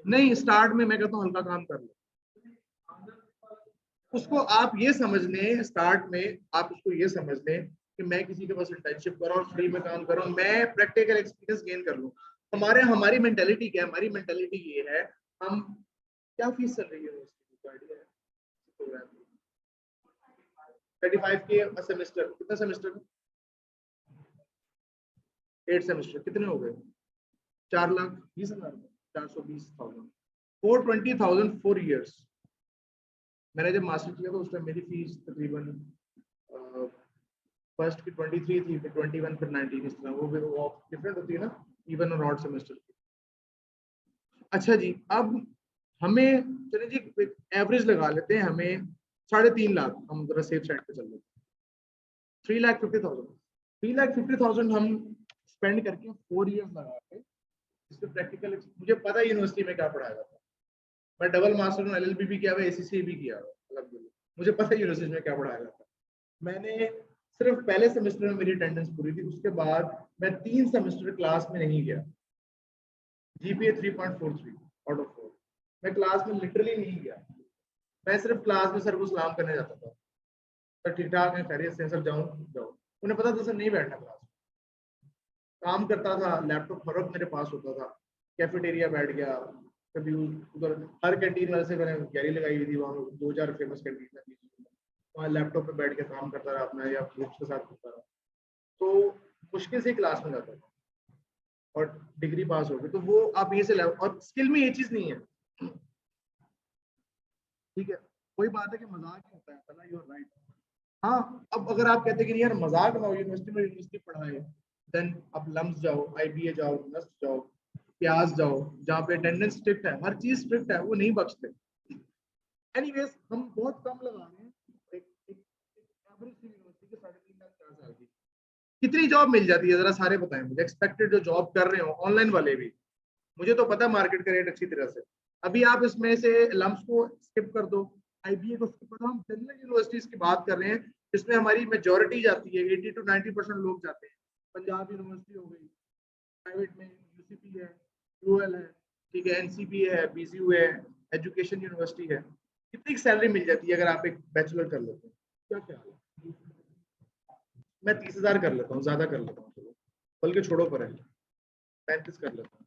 Speaker 1: नहीं, स्टार्ट में मैं कहता हूँ हल्का काम कर लो, उसको आप ये समझ लें, स्टार्ट में आप उसको ये समझ लें कि मैं किसी के पास इंटर्नशिप कर रहा हूँ, फ्री में काम कर रहा हूँ, मैं प्रैक्टिकल एक्सपीरियंस गेन कर लूँ। हमारी मेंटेलिटी क्या है? हमारी मेंटेलिटी ये है, हम क्या फीस चल रही है यूनिवर्सिटी की? 35 के सेमेस्टर। कितना सेमेस्टर? 8 सेमेस्टर। कितने हो गए? 4,20,000, 420,000, 420,000 4 years। मैंने जब मास्टर किया तो उस टाइम मेरी फीस तकरीबन फर्स्ट की 23 थी, फिर 21, फिर 19, इस तरह वो डिफरेंट होती है ना, इवन और ऑड सेमेस्टर की। अच्छा जी, अब हमें चलिए जी एवरेज लगा लेते हैं, हमें 3.5 लाख, हम जरा सेफ साइड पे चल लेते हैं, 3,50,000, 3,50,000 हम स्पेंड करके 4 years लगा के इस पे प्रैक्टिकल, मुझे पता है यूनिवर्सिटी में क्या पढ़ाया जाता है, मैं डबल मास्टर में LLB भी किया हुआ, ACCA भी किया हुआ, मुझे पता है यूनिवर्सिटी में क्या पढ़ाया जाता है। मैंने सिर्फ पहले सेमेस्टर में मेरी अटेंडेंस पूरी थी, उसके बाद मैं 3 सेमेस्टर क्लास में नहीं गया, GPA 3.43 आउट ऑफ 4, मैं क्लास में लिटरली नहीं गया, मैं सिर्फ क्लास में सर को सलाम करने जाता था, सर ठीक ठाक है, खैरियत से, सर जाऊँ जाओ, उन्हें पता था सर नहीं बैठना क्लास में, काम करता था, लैपटॉप हर वक्त मेरे पास होता था, कैफेटेरिया बैठ गया, कभी उधर हर कैंटीन वाले से मैंने गैरी लगाई हुई थी, वहाँ 2-4 फेमस कैंटीन थी, वहाँ लैपटॉप पे बैठ के काम करता रहा अपना, या ग्रुप्स के साथ करता रहा, तो मुश्किल से क्लास में जाता था और डिग्री पास हो गई। तो वो आप ये से लेवल, और स्किल में ये चीज नहीं है, ठीक है, कोई बात है कि मजाक ही होता है, पता, यू आर राइट। हाँ, अब अगर आप कहते हैं कि यार मजाक ना हो, यूनिवर्सिटी पढ़ाए, देन आप लम्स जाओ, IBA जाओ, नस्ट जाओ, प्याज जाओ, जहाँ पे अटेंडेंस स्ट्रिक्ट है, हर चीज स्ट्रिक्ट है, वो नहीं बख्शते। एनीवेज, हम बहुत कम लगा रहे हैं, एक एवरेज यूनिवर्सिटी के 3.5 लाख 4 साल की कितनी जॉब मिल जाती है, जरा सारे बताएं मुझे, एक्सपेक्टेड जो जॉब कर रहे हो ऑनलाइन वाले भी, मुझे तो पता है मार्केट का रेट अच्छी तरह से, अभी आप इसमें से लम्स को स्किप कर दो, IBA को स्किप कर दो, हम जनरल यूनिवर्सिटीज की बात कर रहे हैं जिसमें हमारी मेजोरिटी जाती है, 80 to 90% लोग जाते हैं। पंजाब यूनिवर्सिटी हो गई, प्राइवेट में UCP है, UL है, ठीक है, NCP है, BCU है, एजुकेशन यूनिवर्सिटी है, कितनी सैलरी मिल जाती है अगर आप एक बैचलर कर लेते हैं? क्या ख्याल है? मैं 30,000 कर लेता हूँ, ज्यादा कर लेता हूँ, चलो बल्कि छोड़ो पर है, 35 कर लेता हूँ,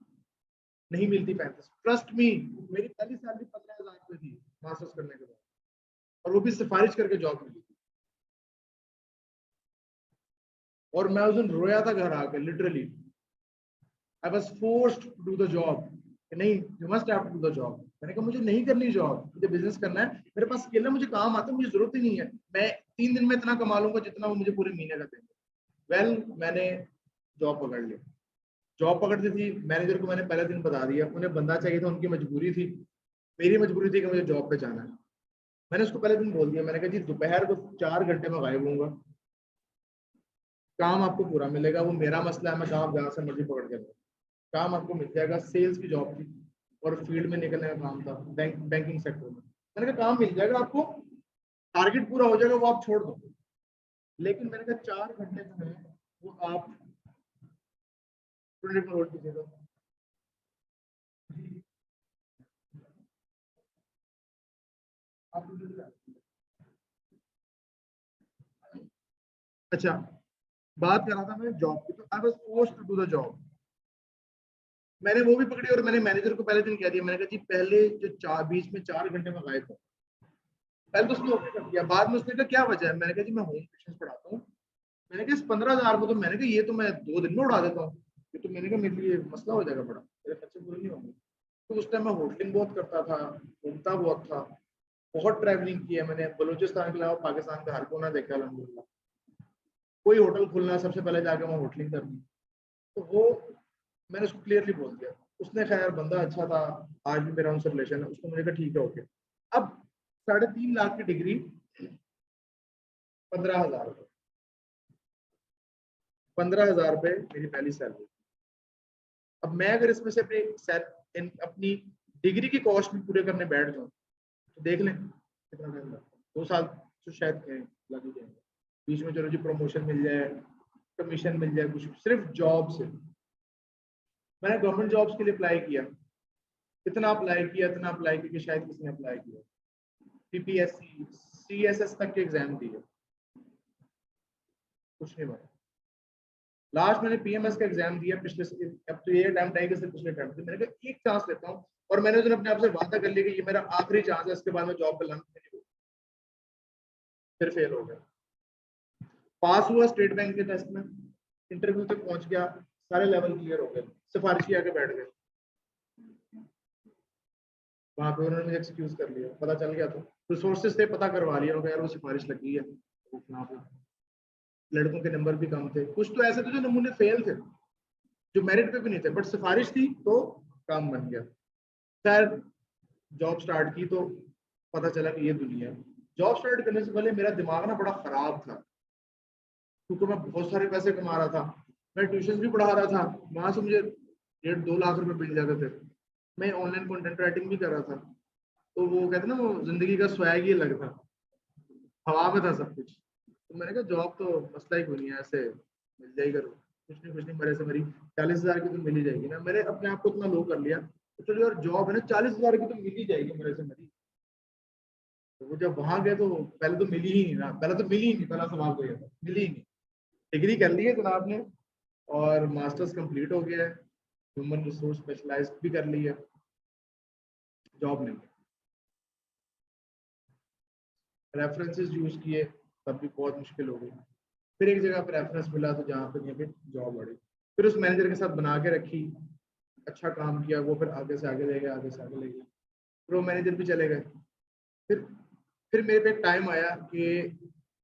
Speaker 1: नहीं मिलती 35, ट्रस्ट मी, मेरी पहली सैलरी 15,000 रुपये थी मास्टर्स करने के बाद, और वो भी सिफारिश करके जॉब मिली थी, और मैं उस दिन रोया था घर आके, literally I was forced to do the job, नहीं you must have to do the job. मैंने कहा मुझे नहीं करनी जॉब, मुझे बिजनेस करना है, मेरे पास स्किल है, मुझे काम आता है, मुझे जरूरत ही नहीं है, मैं 3 दिन में इतना कमा लूंगा जितना वो मुझे पूरे महीने का देंगे। वेल, मैंने जॉब पकड़ ली, जॉब पकड़ती थी, मैनेजर को मैंने पहले दिन बता दिया, उन्हें बंदा चाहिए था, उनकी मजबूरी थी, मेरी मजबूरी थी कि मुझे जॉब पे जाना है। मैंने उसको पहले दिन बोल दिया, मैंने कहा जी दोपहर को 4 घंटे में गायब होऊंगा, काम आपको पूरा मिलेगा, वो मेरा मसला है, मैं काम जहाँ से मर्जी पकड़ के लूँ, काम आपको मिल जाएगा। सेल्स की जॉब थी और फील्ड में निकलने का काम था, बैंकिंग सेक्टर में। मैंने कहा काम मिल जाएगा आपको, टारगेट पूरा हो जाएगा, वो आप छोड़ दो, लेकिन मैंने कहा 4 घंटे जो है वो आप 24 नोट कीजिएगा। आप अच्छा, बात कर रहा था मैं जॉब की, तो I was forced to do the job. मैंने वो भी पकड़ी और मैंने मैनेजर को पहले दिन कह दिया, मैंने कहा जी पहले जो बीच में 4 घंटे में गायब हूँ, पहले तो उसने ओके कर दिया। बाद में उसने कहा क्या वजह है, मैंने कहा जी मैं होम ट्यूशन पढ़ाता हूँ। मैंने कहा इस 15,000 में तो मैंने कहा ये तो मैं 2 दिन में उड़ा देता हूँ, ये तो मैंने कहा मेरे लिए मसला हो जाएगा बड़ा, मेरे खर्चे पूरे नहीं होंगे। तो उस टाइम मैं होटलिंग बहुत करता था, घूमता बहुत था, बहुत ट्रैवलिंग की है मैंने, बलूचिस्तान के अलावा पाकिस्तान का हर कोना देखा अलहमदुलिल्लाह। कोई होटल खुलना सबसे पहले जाके वहाँ होटलिंग करनी, तो वो मैंने उसको क्लियरली बोल दिया। उसने खैर बंदा अच्छा था, आज भी मेरा उनसे रिलेशन है, उसको मैंने कहा ठीक है ओके। अब 3.5 लाख की डिग्री 15,000 रुपये, 15,000 रुपये मेरी पहली सैलरी। अब मैं अगर इसमें से अपनी डिग्री की कॉस्ट भी पूरे करने बैठ जाऊँ तो देख लें कितना टाइम लगता है, 2 साल तो शायद लग ही जाएंगे। बीच में चलो जी प्रमोशन मिल जाए, कमीशन मिल जाए, कुछ सिर्फ जॉब से। मैंने गवर्नमेंट जॉब्स के लिए अप्लाई किया, इतना अप्लाई किया इतना अप्लाई किया कि शायद किसी ने अप्लाई किया। पीपीएससी सीएसएस तक के एग्जाम दिए, कुछ नहीं बना। लास्ट मैंने पीएमएस का एग्जाम दिया पिछले, अब तो ये अटेम्प्ट आएगा सिर्फ पिछले अटेम्प्ट से, मैंने कहा एक चांस लेता हूँ, और मैंने उस दिन अपने आप से वादा कर लिया कि ये मेरा आखिरी चांस है, इसके बाद मैं जॉब पे लंच नहीं दूंगा। फिर फेल हो गया। पास हुआ स्टेट बैंक के टेस्ट में, इंटरव्यू तक पहुंच गया, सारे लेवल क्लियर हो गए, सिफारिशी आके बैठ गए। वहां पे उन्होंने मुझे एक्सक्यूज कर लिया, पता चल गया, तो रिसोर्सेज से पता करवा लिया यार वो सिफारिश लगी है। लड़कों के नंबर भी कम थे, कुछ तो ऐसे थे जो नमूने फेल थे, जो मेरिट पे भी नहीं थे, बट सिफारिश थी तो काम बन गया। खैर जॉब स्टार्ट की तो पता चला कि ये दुनिया है। जॉब स्टार्ट करने से पहले मेरा दिमाग ना बड़ा खराब था, क्योंकि मैं बहुत सारे पैसे कमा रहा था, मैं ट्यूशन भी पढ़ा रहा था, वहां से मुझे 1.5-2 लाख रुपए मिल जाते थे। मैं ऑनलाइन कंटेंट राइटिंग भी कर रहा था, तो वो कहते ना वो जिंदगी का स्वैग ही अलग था, हवा में था सब कुछ। तो मैंने कहा जॉब तो मसला ही कोई नहीं है, ऐसे मिल जाएगी, करो कुछ नहीं मेरे से मेरी 40,000 की तो मिल ही जाएगी ना। मैंने अपने आप को इतना लो कर लिया तो चलो यार जॉब है ना 40,000 की तो मिल ही जाएगी मेरे से मेरी। तो वो जब वहां गए तो पहले तो मिली ही नहीं ना, पहले तो मिली ही नहीं, पहला सवाल तो ये था, मिली ही नहीं। डिग्री कर ली है जनाब ने, और मास्टर्स कंप्लीट हो गया है, ह्यूमन रिसोर्स स्पेशलाइज्ड भी कर ली है, जॉब नहीं। रेफरेंसेस यूज किए तब भी बहुत मुश्किल हो गई। फिर एक जगह पर रेफरेंस मिला तो जहाँ पर पे जॉब बढ़ी, फिर उस मैनेजर के साथ बना के रखी, अच्छा काम किया, वो फिर आगे से आगे ले गया, आगे से आगे ले गया, फिर वो मैनेजर भी चले गए। फिर फिर मेरे पे एक टाइम आया कि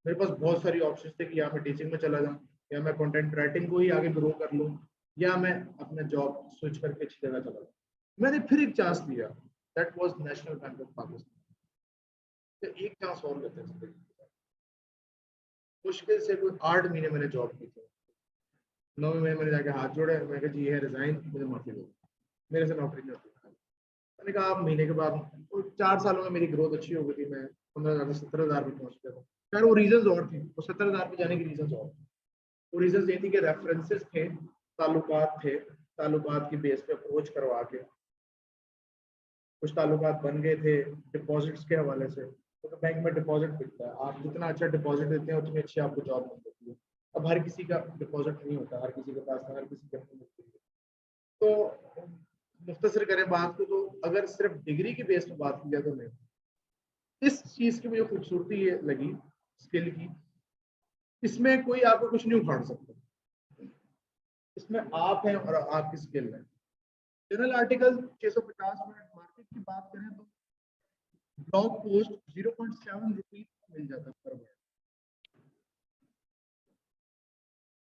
Speaker 1: मेरे पास बहुत सारी ऑप्शन थे कि या मैं टीचिंग में चला जाऊँ, या मैं कंटेंट राइटिंग को ही आगे ग्रो कर लूँ, या मैं अपना जॉब स्विच करके अच्छी जगह चला जाऊँ। मैंने फिर एक चांस लिया, that was national bank of Pakistan. तो एक चांस और लेते हैं, मुश्किल से कोई 8 महीने मैंने जॉब की थी। 9वें महीने मैंने जाके हाथ जोड़े, मैंने कहा जी ये है रिजाइन, मुझे माफी दो, मेरे से नौकरी नहीं होती। मैंने कहा आप महीने के बाद, 4 सालों में मेरी ग्रोथ अच्छी हो गई थी, मैं 15,000 से 70,000 पे पहुंच गया था। खैर वो रीजन और थी, वो 70,000 पे जाने की रीजन और थी। वो रीजन ये थी कि रेफरेंसेस थे, ताल्लुकात थे, ताल्लुकात की बेस पे अप्रोच करवा के कुछ ताल्लुकात बन गए थे, डिपॉजिट्स के हवाले से। तो बैंक में डिपॉजिट मिलता है, आप जितना अच्छा डिपॉजिट देते हैं उतनी अच्छी आपको जॉब मिल जाती है। अब हर किसी का डिपॉजिट नहीं होता, हर किसी के पास, हर किसी के अपनी मिलती है। तो मुख्तसर करें बात को, तो अगर सिर्फ डिग्री की बेस पे बात की जाए तो नहीं, इस चीज की मुझे खूबसूरती ये लगी स्किल की, इसमें कोई आपको कुछ नहीं उखाड़ सकता, इसमें आप हैं और आपकी स्किल है। जनरल आर्टिकल 650 मिनट, मार्केट की बात करें तो ब्लॉग पोस्ट 0.7 रुपीज मिल जाता है पर वर्ड।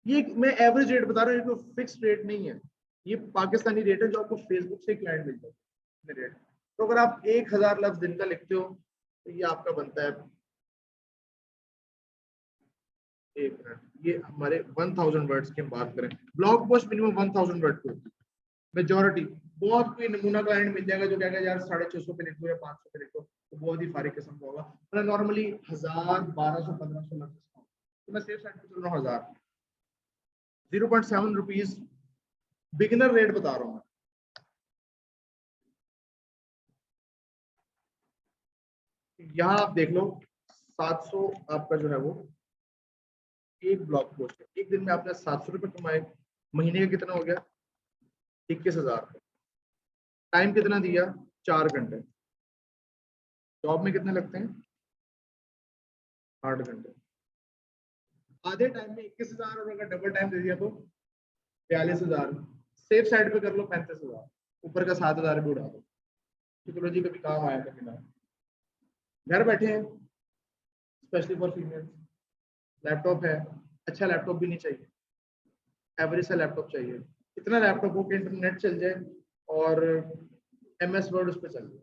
Speaker 1: ये मैं एवरेज रेट बता रहा हूँ, ये कोई फिक्स रेट नहीं है, ये पाकिस्तानी रेट है जो आपको फेसबुक से क्लाइंट मिल जाता है रेट। तो अगर आप 1,000 लफ्ज दिन का लिखते हो तो ये आपका बनता है, एक मिनट, ये हमारे 1000 वर्ड्स की हम बात करें, ब्लॉग पोस्ट मिनिमम 1000 वर्ड की होती है मेजोरिटी। बहुत कोई नमूना क्लाइंट मिल जाएगा जो कहेगा यार 650 पे लिख दो या 500 पे लिख दो, तो बहुत ही फारिग किस्म का होगा। मैं नॉर्मली 1000, 1200, 1500 लग सकता हूँ, तो मैं सेफ साइड पे चल रहा हूँ 1000। 0.7 रुपीज बिगिनर रेट बता रहा हूँ। यहाँ आप देख लो 700 आपका जो है वो एक ब्लॉग पोस्ट है, एक दिन में आपने 700 रुपये कमाए, महीने का कितना हो गया? 21,000। टाइम कितना दिया? 4 घंटे। जॉब में कितने लगते हैं? 8 घंटे। आधे टाइम में 21,000, और अगर डबल टाइम दे दिया तो 42,000। सेफ साइड पे कर लो 35,000, ऊपर का 7,000 भी उड़ा दो। टेक्नोलॉजी कभी काम आया कभी ना। घर बैठे हैं, स्पेशली फॉर फीमेल्स, लैपटॉप है, अच्छा लैपटॉप भी नहीं चाहिए, एवरेज सा लैपटॉप चाहिए। इतना लैपटॉप हो कि इंटरनेट चल जाए और MS वर्ड उस पर चल जाए।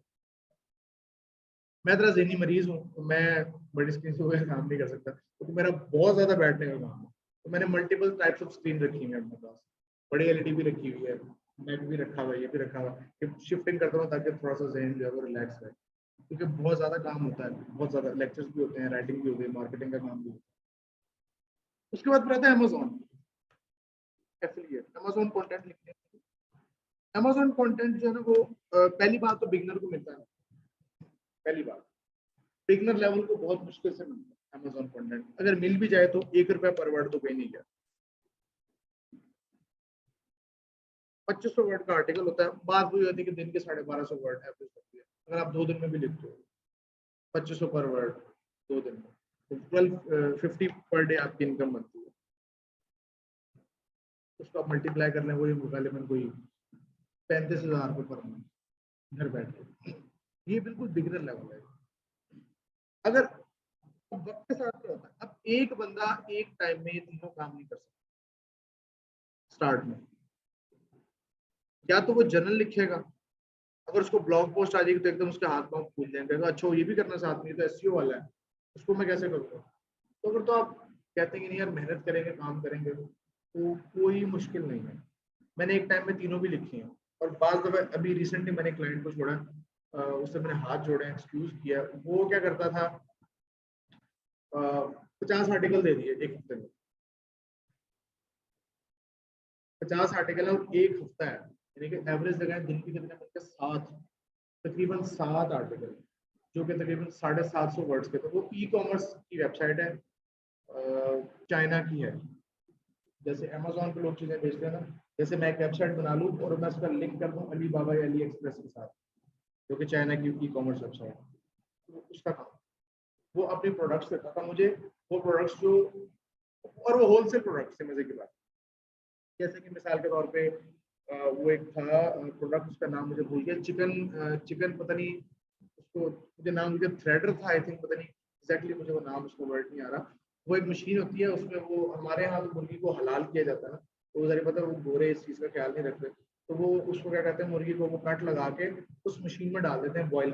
Speaker 1: मैं थोड़ा ज़हनी मरीज हूँ, तो मैं बड़ी स्क्रीन से वगैरह काम नहीं कर सकता, क्योंकि मेरा बहुत ज़्यादा बैठने का काम है। तो मैंने मल्टीपल टाइप्स ऑफ स्क्रीन रखी हुई है अपने पास। बड़ी LED भी रखी हुई है, नेट भी रखा हुआ है, ये भी रखा हुआ है। शिफ्टिंग करता हूँ ताकि थोड़ा सा जहन जो है वो रिलैक्स रहे, क्योंकि बहुत ज़्यादा काम होता है, बहुत ज़्यादा लेक्चर्स भी होते हैं, राइटिंग भी होती है, मार्केटिंग का काम भी होता है। उसके बाद रहता है अमेजोन एफिलिएट, अमेजोन कंटेंट लिखने। अमेजोन कंटेंट जो है ना वो पहली बात तो बिगनर को मिलता है। पहली बात, बिगनर लेवल को बहुत मुश्किल से मिलता है अमेजोन कंटेंट। अगर मिल भी जाए तो 1 रुपया पर वर्ड तो कोई नहीं गया। 2500 वर्ड का आर्टिकल होता है, बात वही होती है कि दिन के 1250 वर्ड एवरेज होती है। अगर आप 2 दिन में भी लिखते हो 2500 पर वर्ड 2 दिन में, तो 1250 पर डे आपकी इनकम बनती है। उसको आप मल्टीप्लाई कर लें, वही गालिबन कोई 35,000 रुपये पर मंथ घर बैठ के। ये बिल्कुल बिगनर लेवल है। अगर वक्त के साथ क्या होता है, अब एक बंदा एक टाइम में ये तीनों काम नहीं कर सकता। स्टार्ट में या तो वो जर्नल लिखेगा, अगर उसको ब्लॉग पोस्ट आ जाएगी तो एकदम उसके हाथ पांव फूल जाएंगे, अच्छा ये भी करना साथ में, तो SEO वाला है, उसको मैं कैसे करूँगा? तो अगर तो आप कहते हैं कि नहीं यार मेहनत करेंगे काम करेंगे तो कोई मुश्किल नहीं है। मैंने एक टाइम में तीनों भी लिखी हैं, और बात दफा अभी रिसेंटली मैंने क्लाइंट को छोड़ा, उससे मैंने हाथ जोड़े, एक्सक्यूज किया। वो क्या करता था, 50 आर्टिकल दे दिए एक हफ्ते में। 50 आर्टिकल है और एक हफ्ता है, यानी कि एवरेज लगाए दिन की कितने बनते? 7, तकरीबन 7 आर्टिकल, जो कि तकरीबन 750 वर्ड्स के थे। वो ई-कॉमर्स की वेबसाइट है, चाइना की है। जैसे अमेजोन पे लोग चीजें बेचते हैं ना, जैसे मैं एक वेबसाइट बना लूँ और मैं उसका लिंक कर दूँ अली बाबा या अली एक्सप्रेस के साथ, जो कि चाइना की ई-कॉमर्स वेबसाइट, तो उसका काम वो अपने प्रोडक्ट्स देता था मुझे। वो प्रोडक्ट्स जो, और वो होलसेल प्रोडक्ट्स थे, मजे की बात। जैसे कि मिसाल के तौर पे वो एक था प्रोडक्ट, उसका नाम मुझे भूल गया, चिकन पता नहीं उसको, मुझे नाम मुझे थ्रेडर था आई थिंक, पता नहीं एग्जैक्टली मुझे वो नाम, उसको वर्ड नहीं आ रहा। वो एक मशीन होती है, उसमें वो हमारे यहाँ मुर्गी को हलाल किया जाता है ना, तो वो जरिए पता है वो गोरे इस चीज़ का ख्याल नहीं रखते, तो वो उसको क्या कहते हैं, मुर्गी को वो कट लगा के उस मशीन में डाल देते हैं, बॉयल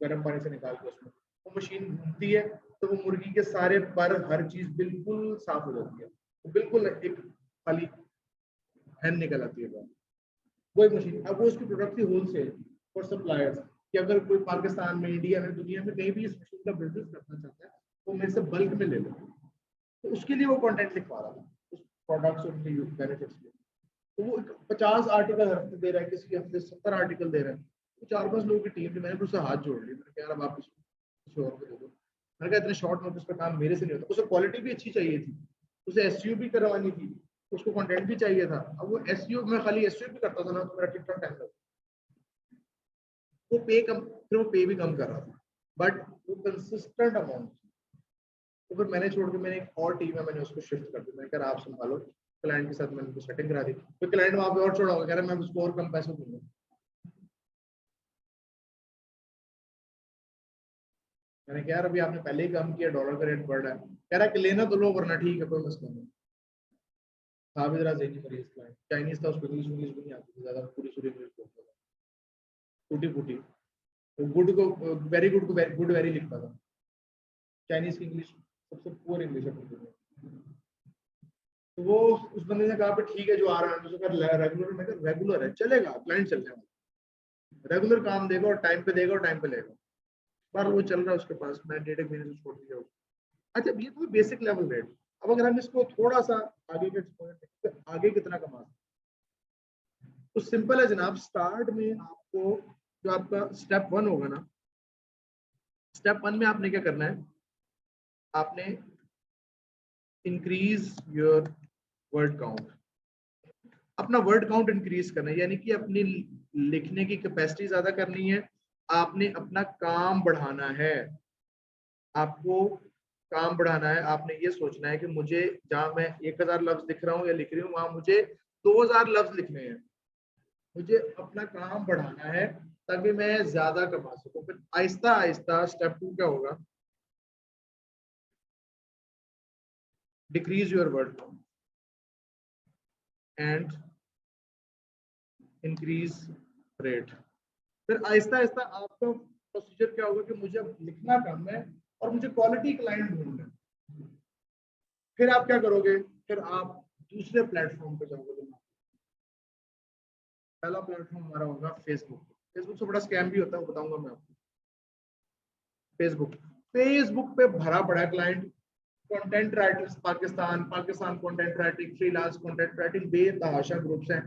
Speaker 1: गर्म पानी से निकाल के उसमें वो मशीन घूमती है, तो वो मुर्गी के सारे पर हर चीज़ बिल्कुल साफ हो जाती है, तो बिल्कुल एक खाली हैन निकल आती है बाहर। वो एक मशीन, अब वो उसकी प्रोडक्ट थी होलसेल फॉर सप्लायर्स, कि अगर कोई पाकिस्तान में, इंडिया में, दुनिया में कहीं भी इस मशीन का बिजनेस करना चाहता है तो मेरे से बल्क में ले लो। तो उसके लिए वो कंटेंट लिखवा रहा था, उस प्रोडक्ट्स और उनके बेनिफिट्स के। तो वो 50 आर्टिकल हर हफ्ते दे रहा है, किसी हफ्ते 70 आर्टिकल दे रहा है। तो 4-5 लोगों की टीम थी, मैंने फिर उससे हाथ जोड़ ली, मैंने कहा यार अब आप किसी और को दे दो। मैंने कहा इतने शॉर्ट नोटिस पे काम मेरे से नहीं होता। उसे क्वालिटी भी अच्छी चाहिए थी, उसे SEO भी करवानी थी, उसको कंटेंट भी चाहिए था। अब वो SEO, मैं खाली SEO भी करता था ना तो मेरा ठीक-ठाक टाइम लगता, वो पे कम, फिर वो पे भी कम कर रहा था, बट वो कंसिस्टेंट अमाउंट। तो फिर मैंने छोड़ के, मैंने एक और टीम है, मैंने उसको शिफ्ट कर दिया, मैंने कहा आप संभालो। क्लाइंट के साथ मैंने उनको सेटिंग करा दी, तो क्लाइंट वहां पे और छोड़ा होगा, कह रहा मैं उसको और कम पैसे दूंगा। मैंने कहा यार अभी आपने पहले ही कम किया, डॉलर का रेट बढ़ रहा है। कह रहा है कि लेना तो लो वरना ठीक है, कोई मसला नहीं। था भी जरा ज़हनी मरीज क्लाइंट, चाइनीज था, उसको इंग्लिश भी नहीं आती थी ज्यादा, पूरी सूरी इंग्लिश बोलता था, टूटी फूटी। वो गुड को वेरी गुड को गुड वेरी लिखता था। चाइनीज की इंग्लिश सबसे पुअर इंग्लिश है। तो वो उस बंदे ने कहा ठीक है जो आ रहा है उसको कर रेगुलर, मैं कहा रेगुलर है चलेगा, क्लाइंट चल जाएगा, रेगुलर काम देगा और टाइम पे देगा और टाइम पे लेगा। पर वो चल रहा है उसके पास, मैं 1.5 महीने से छोड़ दिया। अच्छा ये तो बेसिक लेवल रेट। अब अगर हम इसको थोड़ा सा आगे के एक्सपोनेंट, तो आगे कितना कमा सकते हैं? तो सिंपल है जनाब, स्टार्ट में आपको जो आपका स्टेप 1 होगा ना, स्टेप 1 में आपने क्या करना है, आपने इंक्रीज योर वर्ड काउंट, अपना वर्ड काउंट इंक्रीज करना है, यानी कि अपनी लिखने की कैपेसिटी ज्यादा करनी है, आपने अपना काम बढ़ाना है, आपको काम बढ़ाना है, आपने ये सोचना है कि मुझे जहां मैं 1000 लफ्ज लिख रहा हूँ या लिख रही हूँ वहां मुझे 2000 लफ्ज लिखने हैं, मुझे अपना काम बढ़ाना है ताकि मैं ज्यादा कमा सकूं। फिर आहिस्ता आहिस्ता स्टेप 2 क्या होगा, decrease your word count and increase rate. फिर आहिस्ता आहिस्ता आपका प्रोसीजर क्या होगा कि मुझे अब लिखना कम है और मुझे क्वालिटी क्लाइंट ढूंढना है। फिर आप क्या करोगे, फिर आप दूसरे प्लेटफॉर्म पे जाओगे। पहला प्लेटफॉर्म हमारा होगा फेसबुक। फेसबुक से बड़ा स्कैम भी होता है, वो बताऊंगा मैं आपको। फेसबुक, फेसबुक पे भरा पड़ा client, content writers Pakistan, Pakistan content writing, freelance content writing, बेतहाशा ग्रुप्स हैं।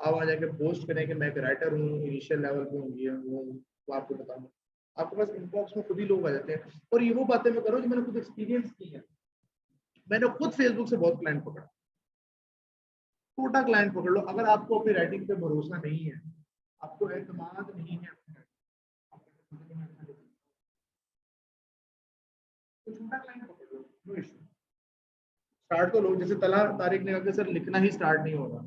Speaker 1: आप आ जाके पोस्ट करें कि मैं एक राइटर हूँ, इनिशियल लेवल पे हूँ, ये हूँ, वो आपको बताऊंगा। आपके पास इनबॉक्स में खुद ही लोग आ जाते हैं, और ये वो बातें मैं करूँ जो मैंने खुद एक्सपीरियंस की है। मैंने खुद फेसबुक से बहुत क्लाइंट पकड़ा। छोटा क्लाइंट पकड़ लो, अगर आपको अपनी राइटिंग पे भरोसा नहीं है, आपको एतमाद नहीं है तो छोटा क्लाइंट पकड़ लो, नो इशू। स्टार्ट तो लोग, जैसे तला तारिक ने कहा कि सर लिखना ही स्टार्ट नहीं हो रहा,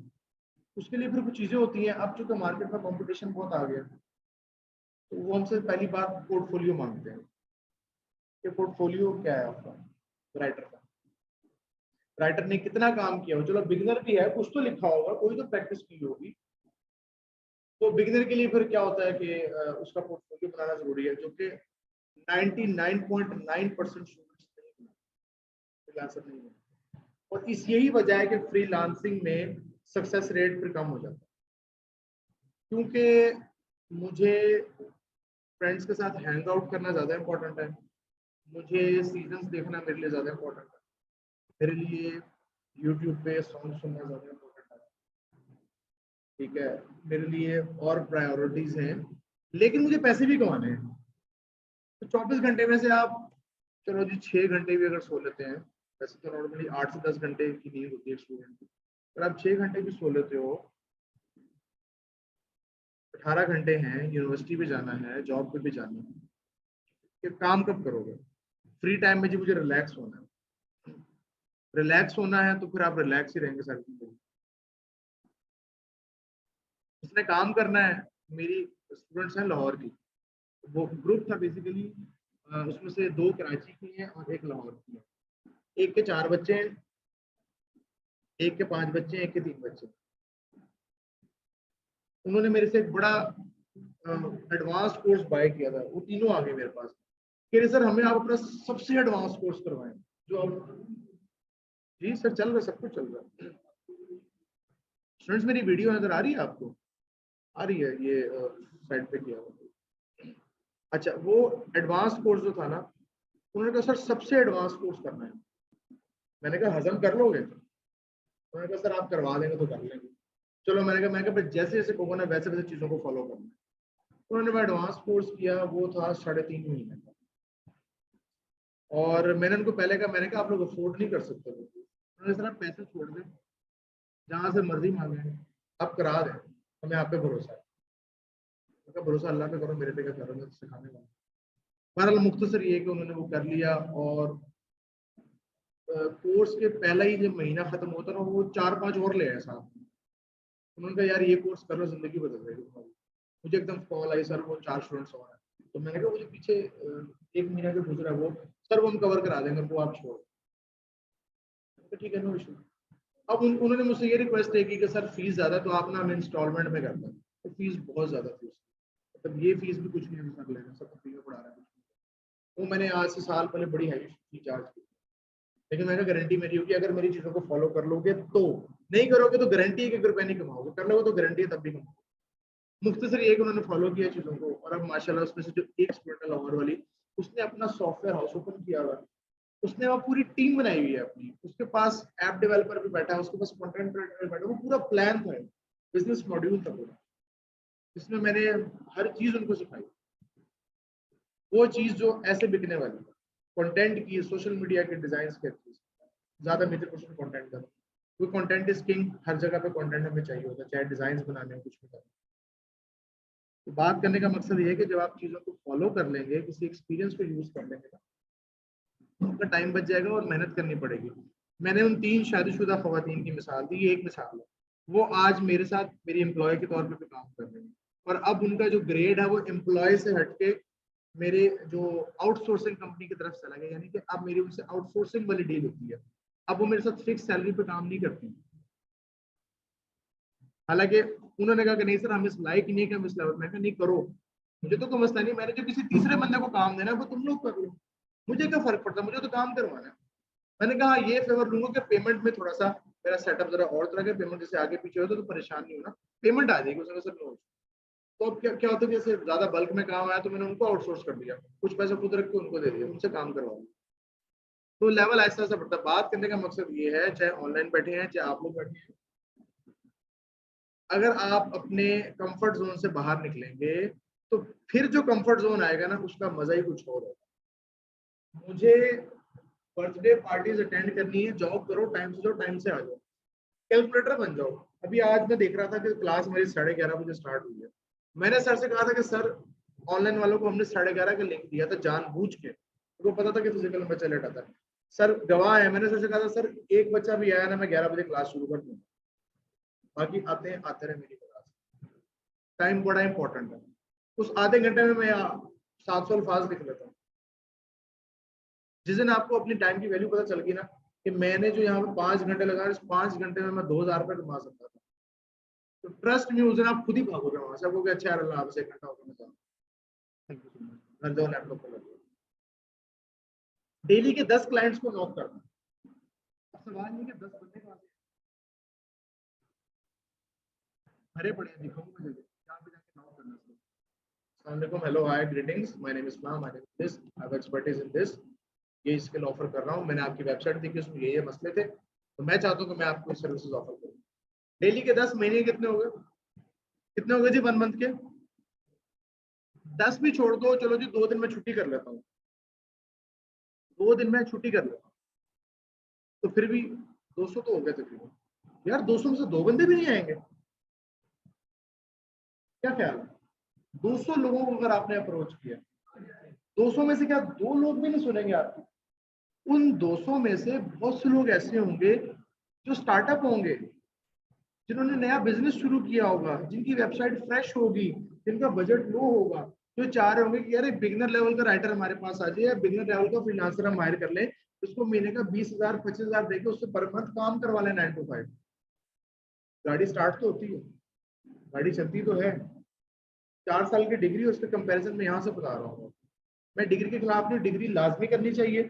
Speaker 1: उसके लिए फिर कुछ चीजें होती हैं। अब चूंकि मार्केट में कंपटीशन बहुत आ गया, तो वो हमसे पहली बात पोर्टफोलियो मांगते हैं कि पोर्टफोलियो क्या है आपका राइटर का, राइटर ने कितना काम किया हो। चलो बिगिनर भी है, कुछ तो लिखा होगा, कोई तो प्रैक्टिस की होगी। तो बिगिनर के लिए फिर क्या होता है कि उसका पोर्टफोलियो बनाना जरूरी है, जो कि 99.9% स्टूडेंट्स नहीं फ्रीलांसर नहीं है। और इस यही वजह है कि फ्रीलांसिंग में सक्सेस रेट फिर कम हो जाता है, क्योंकि मुझे फ्रेंड्स के साथ हैंग आउट करना ज्यादा इंपॉर्टेंट है, मुझे सीजन्स देखना मेरे लिए ज्यादा इंपॉर्टेंट है, मेरे लिए यूट्यूब पे सॉन्ग सुनना ज्यादा इंपॉर्टेंट है, ठीक है, मेरे लिए और प्रायोरिटीज हैं, लेकिन मुझे पैसे भी कमाने हैं। तो 24 घंटे में से आप, चलो जी 6 घंटे भी अगर सो लेते हैं, वैसे तो नॉर्मली 8 से 10 घंटे की नींद होती है स्टूडेंट की, अगर आप 6 घंटे भी सो लेते हो, 18 घंटे हैं, यूनिवर्सिटी पे जाना है, जॉब पे भी जाना है, ये काम कब करोगे? फ्री टाइम में जी मुझे रिलैक्स होना है, रिलैक्स होना है तो फिर आप रिलैक्स ही रहेंगे सारी जिंदगी। इसने काम करना है। मेरी स्टूडेंट्स हैं लाहौर की, वो ग्रुप था बेसिकली, उसमें से 2 कराची की हैं और 1 लाहौर की है। एक के 4 बच्चे हैं, एक के 5 बच्चे हैं, एक के 3 बच्चे हैं। उन्होंने मेरे से एक बड़ा एडवांस कोर्स बाय किया था, वो तीनों आ गए मेरे पास, कह रहे सर हमें आप अपना सबसे एडवांस कोर्स करवाएं जो आप। जी सर चल रहा है, सब कुछ चल रहा है। स्टूडेंट्स मेरी वीडियो नजर आ रही है आपको? आ रही है, ये साइड पे किया हुआ। अच्छा, वो एडवांस कोर्स जो था ना, उन्होंने कहा सर सबसे एडवांस कोर्स करना है। मैंने कहा हजम कर लोगे? उन्होंने कहा सर आप करवा देंगे तो कर लेंगे। चलो मैंने कहा जैसे जैसे कहोगे ना वैसे वैसे चीजों को फॉलो करना। उन्होंने वो एडवांस कोर्स किया, वो था 3.5 महीने का। और मैंने उनको पहले कहा, मैंने कहा आप लोग अफोर्ड नहीं कर सकते। उन्होंने सर आप पैसे छोड़ दें, जहां से मर्जी मांगे, आप करा दें, हमें आप पे भरोसा है। उनका भरोसा अल्लाह पे करो, मेरे पे क्या करो, मैं तो सिखाने वाला। बहरहाल मुख्तसर ये कि उन्होंने वो कर लिया, और कोर्स के पहला ही जब महीना खत्म होता ना, वो 4-5 और ले आए साथ में। उन्होंने कहा यार ये कोर्स कर लो, जिंदगी बदल जाएगी तुम्हारी। मुझे एकदम कॉल आई, सर वो 4 स्टूडेंट्स और हैं। तो मैंने कहा मुझे पीछे 1 महीना जो गुजरा वो सर वो हम कवर करा देंगे, वो आप छोड़। तो ठीक है, नो इशू। अब उन्होंने मुझसे ये रिक्वेस्ट है कि सर फीस ज्यादा, तो आप ना हमें इंस्टॉलमेंट में करते हैं। तो फीस बहुत ज्यादा फीस, मतलब ये फीस भी कुछ नहीं हम कर लेना, सब फ्री में पढ़ा रहा है। वो मैंने आज से साल पहले बड़ी हाई फी चार्ज की, लेकिन मैंने गारंटी मेरी होगी अगर मेरी चीजों को फॉलो कर लोगे तो। नहीं करोगे तो गारंटी है कि 1 रुपया नहीं कमाओगे, कर लोगे तो गारंटी है तब भी कमाओगे। मुख्तसर ये कि उन्होंने फॉलो किया चीजों को, और अब माशाल्लाह उसमें से जो एक स्टूडेंट है लाहौर वाली, उसने अपना सॉफ्टवेयर हाउस ओपन किया हुआ है। उसने वो पूरी टीम बनाई हुई है अपनी, उसके पास ऐप डेवलपर भी बैठा है, उसके पास कंटेंट राइटर भी बैठा है। वो पूरा प्लान था, बिजनेस मॉड्यूल था पूरा, जिसमें मैंने हर चीज उनको सिखाई, वो चीज जो ऐसे बिकने वाली है, कंटेंट की, सोशल मीडिया के डिजाइन के चीज। ज्यादा मेजर पोर्शन कंटेंट का, कोई कंटेंट इज किंग, हर जगह पे कंटेंट हमें चाहिए होता है, चाहे डिजाइन बनाने हो कुछ भी करना। तो बात करने का मकसद ये है कि जब आप चीजों को फॉलो कर लेंगे, किसी एक्सपीरियंस को यूज कर लेंगे ना, तो आपका टाइम बच जाएगा और मेहनत करनी पड़ेगी। मैंने उन 3 शादीशुदा खवातीन की मिसाल दी, ये एक मिसाल है। वो आज मेरे साथ मेरी एम्प्लॉय के तौर पे काम कर रही है, और अब उनका जो ग्रेड है वो एम्प्लॉय से हटके मेरे जो आउटसोर्सिंग कंपनी की तरफ चला गया, यानी कि अब मेरी उनसे आउटसोर्सिंग वाली डील होती है। अब वो मेरे साथ फिक्स सैलरी पे काम नहीं करती। हालांकि उन्होंने कहा कि नहीं सर, हम इस लायक ही नहीं कि हम इस लेवल में, नहीं करो, मुझे तो कोई मसला नहीं, मैंने जो किसी तीसरे बंदे को काम देना है वो तुम लोग कर लो, मुझे क्या फर्क पड़ता है, मुझे तो काम करवाना है। मैंने कहा ये फेवर लूंगा कि पेमेंट में थोड़ा सा मेरा सेटअप जरा और तरह के, पेमेंट जैसे आगे पीछे हो तो परेशान नहीं होना, पेमेंट आ जाएगी उसमें सर। तो अब क्या होता है, जैसे ज्यादा बल्क में काम आया तो मैंने उनको आउटसोर्स कर दिया, कुछ पैसे खुद रख के उनको दे दिया, उनसे काम करवा दिया। तो लेवल ऐसा ऐसा बढ़ता है। बात करने का मकसद ये है, चाहे ऑनलाइन बैठे हैं चाहे आप लोग बैठे हैं, अगर आप अपने कंफर्ट जोन से बाहर निकलेंगे तो फिर जो कंफर्ट जोन आएगा ना, उसका मजा ही कुछ और होगा। मुझे बर्थडे पार्टीज अटेंड करनी है, जॉब करो, टाइम से जाओ, टाइम से आ जाओ, कैलकुलेटर बन जाओ। अभी आज मैं देख रहा था कि क्लास मेरी 11:30 बजे स्टार्ट हुई है। मैंने सर से कहा था कि सर, ऑनलाइन वालों को हमने 11:30 का लिंक दिया था जानबूझ के, उनको पता था कि फिजिकल में बच्चा लेट आता है। सर गवाह है, मैंने सर से कहा था सर, एक बच्चा भी आया ना, मैं 11 बजे क्लास शुरू कर दूंगा, बाकी आते रहे मेरी क्लास। टाइम बड़ा इंपॉर्टेंट है। उस आधे घंटे में मैं 700 अल्फाज लिख लेता हूँ। जिस दिन आपको अपनी टाइम की वैल्यू पता चल गई ना, कि मैंने जो यहाँ पे 5 घंटे लगा, इस 5 घंटे में मैं 2000 रुपये कमा सकता था, तो ट्रस्ट में उस दिन आप खुद ही भागोगे वहां से, आपको अच्छा यार अल्लाह आपसे 1 घंटा होगा, मैं घर जाओ लैपटॉप पर लगे। डेली के 10 क्लाइंट्स को नॉक करना। अब सवाल ये कि 10 बंदे कहाँ से भरे पड़े हैं, दिखाऊंगा मुझे यहाँ पे जाके नॉक करना। अस्सलाम, hello, hi, greetings, my name is फलां, my name is this, I have expertise in this, ये स्किल ऑफर कर रहा हूँ, मैंने आपकी वेबसाइट देखी, उसमें ये मसले थे, तो मैं चाहता हूँ कि मैं आपको सर्विसेज ऑफर करूँ। डेली के 10, महीने कितने हो गए, कितने हो गए जी 1 मंथ के? 10 भी छोड़ दो, चलो जी 2 दिन में छुट्टी कर लेता हूँ, 2 दिन में छुट्टी कर लेता हूँ, तो फिर भी 200 तो हो गए तकरीबन। यार 200 में से 2 बंदे भी नहीं आएंगे, क्या ख्याल है? 200 लोगों को अगर आपने अप्रोच किया, 200 में से क्या 2 लोग भी नहीं सुनेंगे आपकी? उन 200 में से बहुत से लोग ऐसे होंगे जो स्टार्टअप होंगे, जिन्होंने नया बिजनेस शुरू किया होगा, जिनकी वेबसाइट फ्रेश होगी, जिनका बजट लो होगा, जो चाह रहे होंगे कि यार एक बिगनर लेवल का राइटर हमारे पास आ जाए, बिगनर लेवल का फ्रीलांसर हम हायर कर लें, उसको महीने का 20,000 25,000 देके उससे पर मंथ काम करवा लें 9 to 5। गाड़ी स्टार्ट तो होती है, गाड़ी चलती तो है। 4 साल की डिग्री उसके कंपैरिजन में यहाँ से बता रहा हूँ। मैं डिग्री के खिलाफ नहीं, डिग्री लाजमी करनी चाहिए,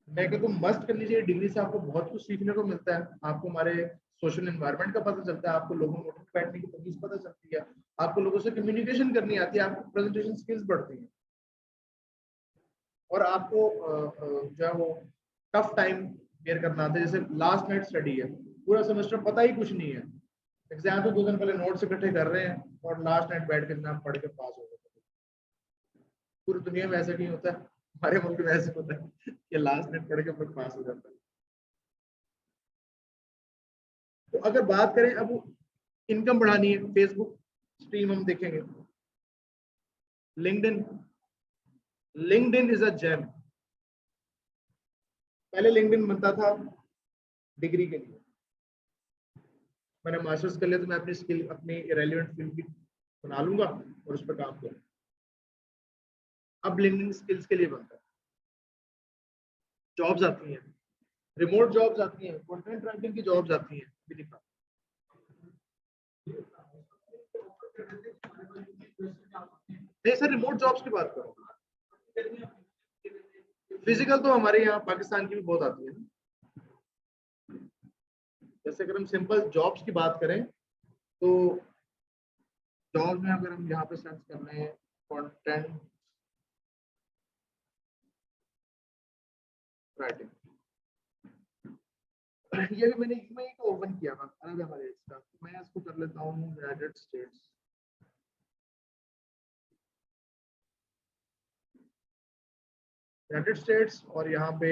Speaker 1: मैं कहता हूँ मस्ट करनी चाहिए। डिग्री से आपको बहुत कुछ सीखने को मिलता है, आपको हमारे सोशल एनवायरनमेंट का पता चलता है, आपको लोगों में उठने बैठने की तमीज पता चलती है, आपको लोगों से कम्युनिकेशन करनी आती है, आपको प्रेजेंटेशन स्किल्स बढ़ती हैं, और आपको जो है वो टफ टाइम बेयर करना आता है। जैसे लास्ट नाइट स्टडी है, पूरा सेमेस्टर पता ही कुछ नहीं है, एग्जाम तो 2 दिन पहले नोट्स इकट्ठे कर रहे हैं और लास्ट नाइट बैठ के एग्जाम पढ़ के पास हो गए। पूरी दुनिया में ऐसा नहीं होता है, हमारे मुल्क में ऐसे होता है कि लास्ट नाइट पढ़ के फिर पास हो जाता है। तो अगर बात करें अब इनकम बढ़ानी है, फेसबुक स्ट्रीम हम देखेंगे, LinkedIn, LinkedIn is a gem. पहले लिंक्डइन बनता था डिग्री के लिए, मैंने मास्टर्स कर लिया तो मैं अपनी स्किल, अपनी रेलिवेंट स्किल की बना लूंगा और उस पर काम करूंगा। अब लिंक्डइन स्किल्स के लिए बनता है, जॉब्स आती हैं, रिमोट जॉब्स आती हैं, कंटेंट राइटिंग की जॉब्स आती हैं, भी दिखा। नहीं सर, रिमोट जॉब्स की बात करो, फिजिकल तो हमारे यहाँ पाकिस्तान की भी बहुत आती है ना। जैसे अगर हम सिंपल जॉब्स की बात करें तो जॉब में अगर हम यहाँ पे सर्च कर रहे हैं कंटेंट राइटिंग, ये भी मैं ओपन किया था अरब एमिरेट्स का, मैं इसको कर लेता हूँ यूनाइटेड स्टेट्स। यूनाइटेड स्टेट्स और यहाँ पे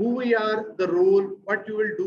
Speaker 1: Who we are, the role, what you will do,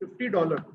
Speaker 1: $50.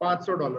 Speaker 1: $500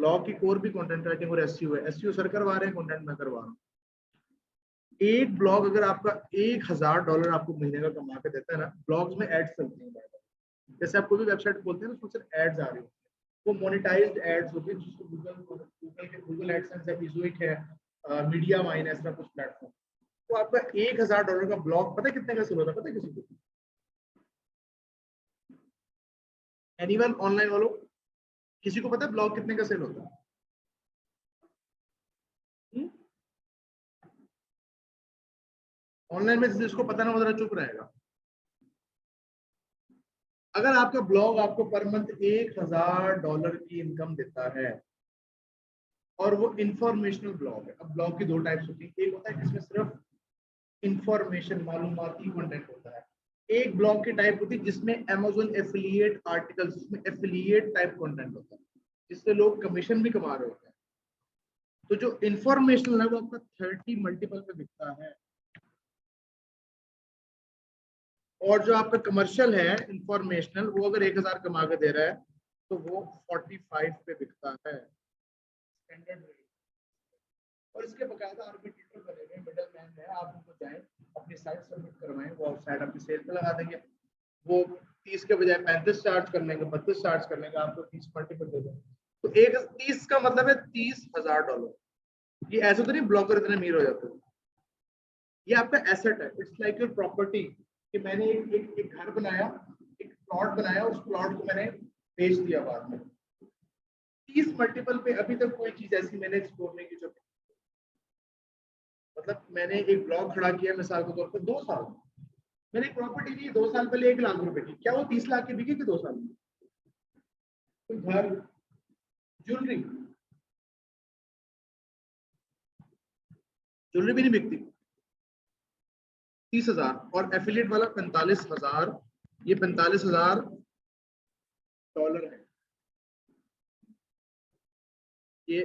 Speaker 1: blog की कोर भी कंटेंट राइटिंग और एसईओ है। एसईओ सर करवा रहे हैं, कंटेंट मैं करवा रहा हूँ। एक ब्लॉग अगर आपका $1000 आपको महीने का कमा के देता है ना, ब्लॉग्स में एड्स चलती हैं। जैसे आप कोई भी वेबसाइट खोलते हैं ना, उसमें सिर्फ एड्स आ रही है, वो मोनेटाइज्ड एड्स होती है, जिसको गूगल एडसेंस है, विजुइक है, मीडिया माइन है, ऐसा कुछ प्लेटफॉर्म। तो आपका $1000 का ब्लॉग पता है कितने का सेल होता है? पता है किसी को? एनीवन ऑनलाइन वालों, किसी को पता है ब्लॉग कितने का सेल होता है? ऑनलाइन में जिसको पता ना, वो जरा चुप रहेगा। अगर आपका ब्लॉग आपको पर मंथ $1000 की इनकम देता है और वो इंफॉर्मेशनल ब्लॉग है। अब ब्लॉग की दो टाइप्स होती है, एक होता है जिसमें सिर्फ इंफॉर्मेशन मालूमाती कंटेंट होता है, एक ब्लॉग की टाइप होती है जिसमें Amazon एफिलिएट आर्टिकल्स, जिसमें एफिलिएट टाइप कंटेंट होता है, जिससे लोग कमीशन भी कमा रहे होते हैं। तो जो इंफॉर्मेशनल है वो आपका 30 मल्टीपल पे बिकता है, और जो आपका कमर्शियल है इंफॉर्मेशनल, वो अगर 1000 कमा के दे रहा है तो वो 45 पे बिकता है स्टैंडर्ड रेट। और इसके बकायदा आर्बिट्रेटर बने हुए मिडल मैन है, आप उनको जाएं अपनी साइट सबमिट करवाएं, वो साइट आपकी सेल पे लगा देंगे। वो 30 के बजाय 35 चार्ज कर लेंगे, 32 चार्ज कर लेंगे, आपको 30 मल्टीपल दे देंगे। तो एक 30 का मतलब है $30,000। ये ऐसे तो नहीं ब्लॉगर इतने अमीर हो जाते, ये आपका एसेट है, इट्स लाइक योर प्रॉपर्टी। कि मैंने एक घर बनाया, एक प्लॉट बनाया, उस प्लॉट को मैंने बेच दिया बाद में। 30 मल्टीपल पे अभी तक कोई चीज ऐसी मैंने एक्सप्लोर नहीं की जो, मतलब मैंने एक ब्लॉग खड़ा किया मिसाल के तौर पर 2 साल, मैंने एक प्रॉपर्टी ली 2 साल पहले 1 लाख रुपए की, क्या वो 30 लाख की बिकी थी 2 साल में? कोई घर, ज्वेलरी, ज्वेलरी भी नहीं बिकती। 30,000 और एफिलिएट वाला 45,000, ये $45,000 है। ये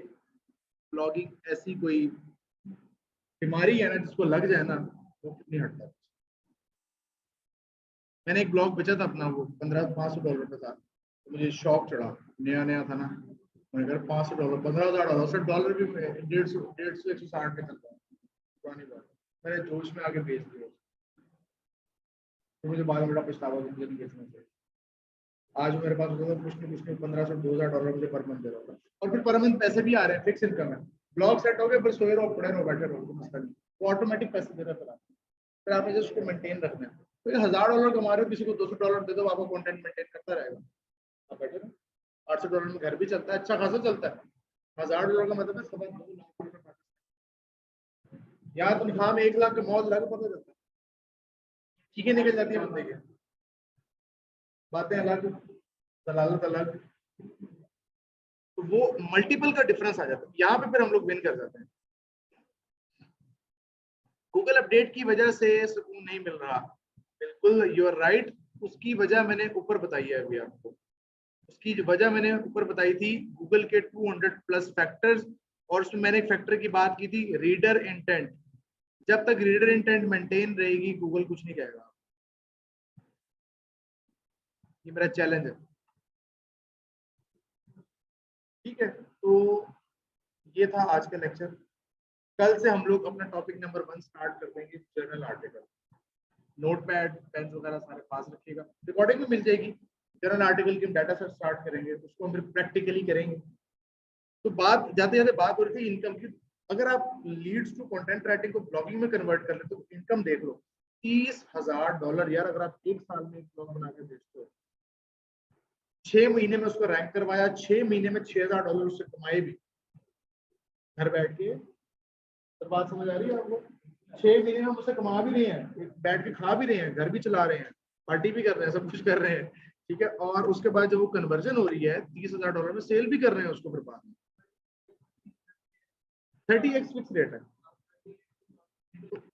Speaker 1: ब्लॉगिंग ऐसी कोई बीमारी है ना, जिसको लग जाए ना वो कितनी हटता है। मैंने एक ब्लॉग बेचा था अपना, वो $500 का था, तो मुझे शौक चढ़ा, नया नया था ना, मैंने कहा $500, $15,000 से डॉलर भी 150 160 में चलता है पुरानी बात। मैंने जोश में आके बेच दिया, तो मुझे बाद में बड़ा पछतावा कि मुझे नहीं बेचना चाहिए। आज मेरे पास होता कुछ नहीं $1,500 $2,000 मुझे पर मंथ दे रहा था, और फिर पर मंथ पैसे भी आ रहे हैं, फिक्स इनकम है। ब्लॉग सेट हो गया, फिर सोए रहो, पड़े रहो, बैठे रहो, मसला नहीं, वो ऑटोमेटिक पैसे दे रहा है। फिर आपने जस्ट उसको मेंटेन रखना है। तो $1,000 कमा रहे हो, किसी को $200 दे दो, आपको कंटेंट मेंटेन करता रहेगा, आप बैठे रहो। $800 में घर भी चलता है, अच्छा खासा चलता है। $1,000 का मतलब है 2 लाख रुपए। यहाँ तनख्वाह में 1 लाख का मौज लग पता चलता है, चीखें निकल जाती है बंदे की, बातें अलग, दलालत अलग। तो वो मल्टीपल का डिफरेंस आ जाता है, यहाँ पे फिर हम लोग विन कर जाते हैं। गूगल अपडेट की वजह से सुकून नहीं मिल रहा, बिल्कुल यू आर राइट। उसकी वजह मैंने ऊपर बताई है अभी आपको, उसकी वजह मैंने ऊपर बताई थी, गूगल के 200+ फैक्टर्स, और उसमें मैंने एक फैक्टर की बात की थी, रीडर इंटेंट। जब तक रीडर इंटेंट मेंटेन रहेगी, गूगल कुछ नहीं कहेगा। ये मेरा चैलेंज है, ठीक है। तो ये था आज का लेक्चर। कल से हम लोग अपना टॉपिक नंबर 1 स्टार्ट कर देंगे, जर्नल आर्टिकल। नोटपैड पेन वगैरह सारे पास रखिएगा, रिकॉर्डिंग में मिल जाएगी। जर्नल आर्टिकल की डाटा सेट स्टार्ट करेंगे, उसको हम फिर प्रैक्टिकली करेंगे। तो बात जाते जाते बात हो रही थी इनकम की। अगर आप लीड्स टू कंटेंट राइटिंग को ब्लॉगिंग में कन्वर्ट कर ले तो इनकम देख लो, $30,000 यार। अगर आप 1 साल में एक ब्लॉग बना के बेचते हो, 6 महीने में उसको रैंक करवाया, 6 महीने में $6,000 उससे कमाए भी घर बैठ के। तो बात समझ आ रही है आपको? 6 महीने में उससे कमा भी रहे हैं, बैठ के खा भी रहे हैं, घर भी चला रहे हैं, पार्टी भी कर रहे हैं, सब कुछ कर रहे हैं, ठीक है। और उसके बाद जब वो कन्वर्जन हो रही है $30,000 में, सेल भी कर रहे हैं उसको, फिर बाद में 30x फिक्स रेट है,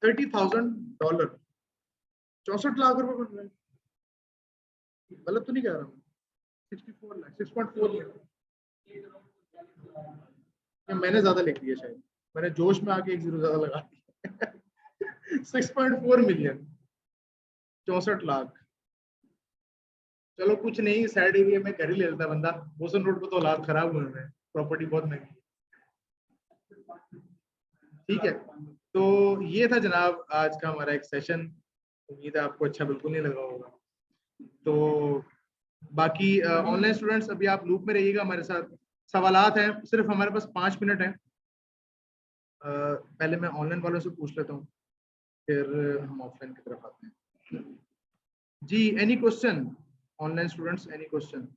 Speaker 1: $30,000, 64 लाख रुपए बन रहे हैं। गलत तो नहीं कह रहा हूँ? 64 लाख, 6.4 लाख। मैंने ज्यादा लिख दिया शायद, मैंने जोश में आके एक जीरो ज्यादा लगा दिया। 6.4 मिलियन, 64 लाख। चलो कुछ नहीं, सैड एरिया में घर ही ले लेता बंदा, बोसन रोड पे तो हालात खराब हुए हैं। प्रॉपर्टी बहुत महंगी है। ठीक है, तो ये था जनाब आज का हमारा एक सेशन। उम्मीद है आपको अच्छा बिल्कुल नहीं लगा होगा। तो बाकी ऑनलाइन स्टूडेंट्स अभी आप लूप में रहिएगा हमारे साथ। सवालात हैं, सिर्फ हमारे पास 5 मिनट हैं। पहले मैं ऑनलाइन वालों से पूछ लेता हूँ, फिर हम ऑफलाइन की तरफ आते हैं। जी, any question online students, any question?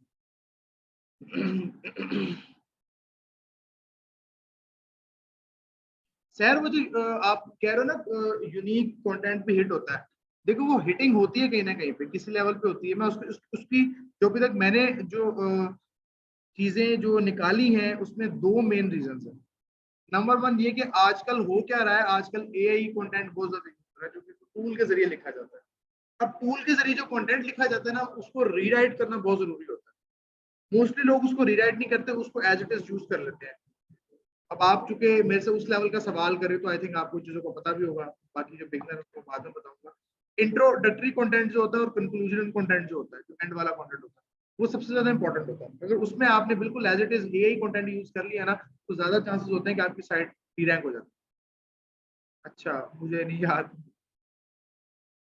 Speaker 1: Sir वो जो आप कह रहे हो ना यूनिक कंटेंट पे हिट होता है, देखो वो हिटिंग होती है कहीं ना कहीं पे, किसी लेवल पे होती है। मैं उसकी जो अभी तक मैंने जो चीजें जो निकाली हैं उसमें 2 मेन रीजन है। नंबर 1 ये कि आजकल हो क्या रहा है, आजकल एआई कंटेंट बहुत ज्यादा हो रहा है जो कि टूल के जरिए लिखा जाता है। अब टूल के जरिए जो कंटेंट लिखा जाता है ना, उसको रीराइट करना बहुत जरूरी होता है। मोस्टली लोग उसको रीराइट नहीं करते, उसको एज इट इज यूज कर लेते हैं। अब आप चूंकि मेरे से उस लेवल का सवाल करें तो आई थिंक आपको चीजों को पता भी होगा। बाकी जो बिगनर उसको बाद में बताऊंगा। इंट्रोडक्टरी कंटेंट जो होता है और कंक्लूजन कंटेंट जो होता है, जो एंड वाला कंटेंट होता है, वो सबसे ज्यादा इंपॉर्टेंट होता है। अगर उसमें आपने बिल्कुल as it is AI content use कर लिया ना, तो ज्यादा चांसेस होते हैं कि आपकी साइट डी रैंक हो जाती है। अच्छा, मुझे नहीं याद,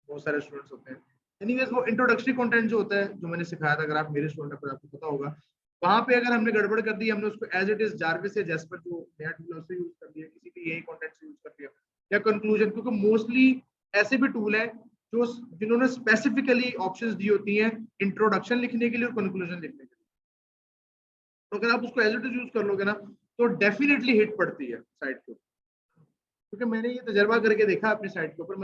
Speaker 1: बहुत सारे स्टूडेंट्स होते हैं। एनीवेज वो इंट्रोडक्टरी कंटेंट जो होता है, जो मैंने सिखाया था, अगर आप मेरे स्टूडेंट हैं आपको पता होगा, वहां पे अगर हमने गड़बड़ कर दी, हमने उसको एज इट इज जारविस या जैस्पर जो नया टूल है उससे यूज कर दिया, किसी भी यही कंटेंट से यूज कर दिया, या कंक्लूजन, क्योंकि मोस्टली ऐसे भी टूल है जो जिन्होंने स्पेसिफिकली ऑप्शंस दी होती हैं इंट्रोडक्शन लिखने के लिए और कंक्लूजन लिखने के लिए। तो अगर आप उसको एज इट इज यूज कर लोगे ना, तो डेफिनेटली हिट पड़ती है साइट के ऊपर। क्योंकि मैंने ये तजर्बा करके देखा अपनी साइट के ऊपर।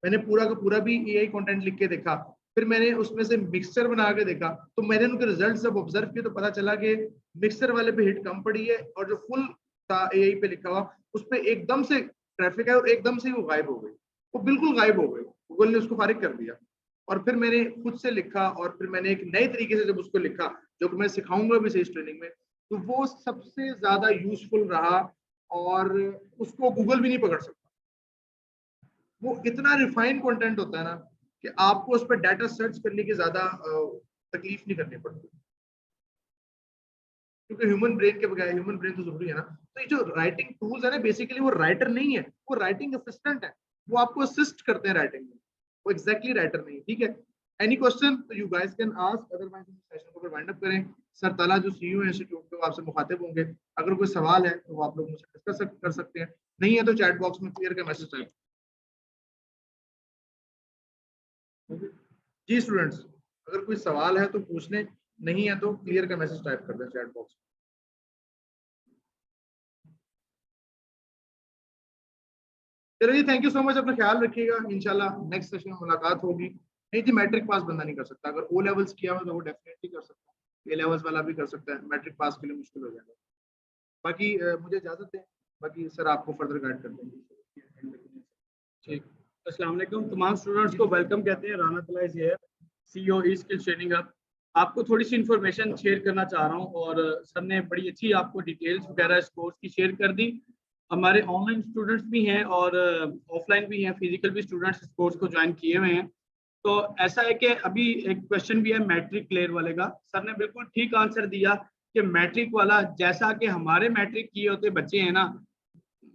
Speaker 1: मैंने पूरा का पूरा भी एआई कंटेंट लिख के देखा, फिर मैंने उसमें से मिक्सचर बना के देखा, तो मैंने उनके रिजल्ट जब ऑब्जर्व किए तो पता चला कि मिक्सचर वाले पे हिट कम पड़ी है, और जो फुल था एआई पे लिखा हुआ उस पर एकदम से ट्रैफिक है और एकदम से वो गायब हो गई। वो बिल्कुल गायब हो गई, गूगल ने उसको फारिग कर दिया। और फिर मैंने खुद से लिखा, और फिर मैंने एक नए तरीके से जब उसको लिखा, जो कि मैं सिखाऊंगा भी इस ट्रेनिंग में, तो वो सबसे ज्यादा यूजफुल रहा। और उसको गूगल भी नहीं पकड़ सकता। वो इतना रिफाइंड कंटेंट होता है ना कि आपको उस पर डाटा सर्च करने की ज्यादा तकलीफ नहीं करनी पड़ती, क्योंकि ह्यूमन ब्रेन के बगैर, ह्यूमन ब्रेन तो जरूरी है ना। तो ये जो राइटिंग टूल्स है ना, बेसिकली वो राइटर नहीं है, वो राइटिंग असिस्टेंट है। वो आपको असिस्ट करते हैं राइटिंग में, वो एग्जैक्टली राइटर नहीं है। ठीक है, एनी क्वेश्चन तो you guys can ask, otherwise हम सेशन को वाइंड अप करें। सर ताला जो सीईओ है इंस्टीट्यूट के, वो आपसे मुखातिब होंगे। अगर कोई सवाल है तो वो आप लोग मुझसे डिस्कस कर सकते हैं, नहीं है तो चैट बॉक्स में क्लियर का मैसेज टाइप। जी स्टूडेंट्स, अगर कोई सवाल है तो पूछ लें, नहीं है तो क्लियर का मैसेज टाइप कर दें चैट बॉक्स में। चलो जी, थैंक यू सो मच, अपना ख्याल रखिएगा। इंशाल्लाह नेक्स्ट सेशन में मुलाकात होगी। नहीं थी, मैट्रिक पास बंदा नहीं कर सकता, अगर ओ लेवल्स किया हुआ तो वो डेफिनेटली कर सकता है, ए लेवल्स वाला भी कर सकता है, मैट्रिक पास के लिए मुश्किल हो जाएगा। बाकी मुझे इजाजत दें, बाकी सर आपको फर्दर गाइड कर देंगे।
Speaker 2: ठीक, अस्सलाम वालेकुम तमाम स्टूडेंट्स को वेलकम कहते हैं। राना तला is here, CEO E skills training hub. आपको थोड़ी सी इन्फॉर्मेशन शेयर करना चाह रहा हूँ, और सर ने बड़ी अच्छी आपको डिटेल्स वगैरह इस कोर्स की शेयर कर दी। हमारे ऑनलाइन स्टूडेंट्स भी हैं और ऑफलाइन भी हैं, फिजिकल भी स्टूडेंट्स इस कोर्स को ज्वाइन किए हुए हैं। तो ऐसा है कि अभी एक क्वेश्चन भी है मैट्रिक क्लियर वाले का। सर ने बिल्कुल ठीक आंसर दिया कि मैट्रिक वाला, जैसा कि हमारे मैट्रिक किए होते बच्चे हैं ना,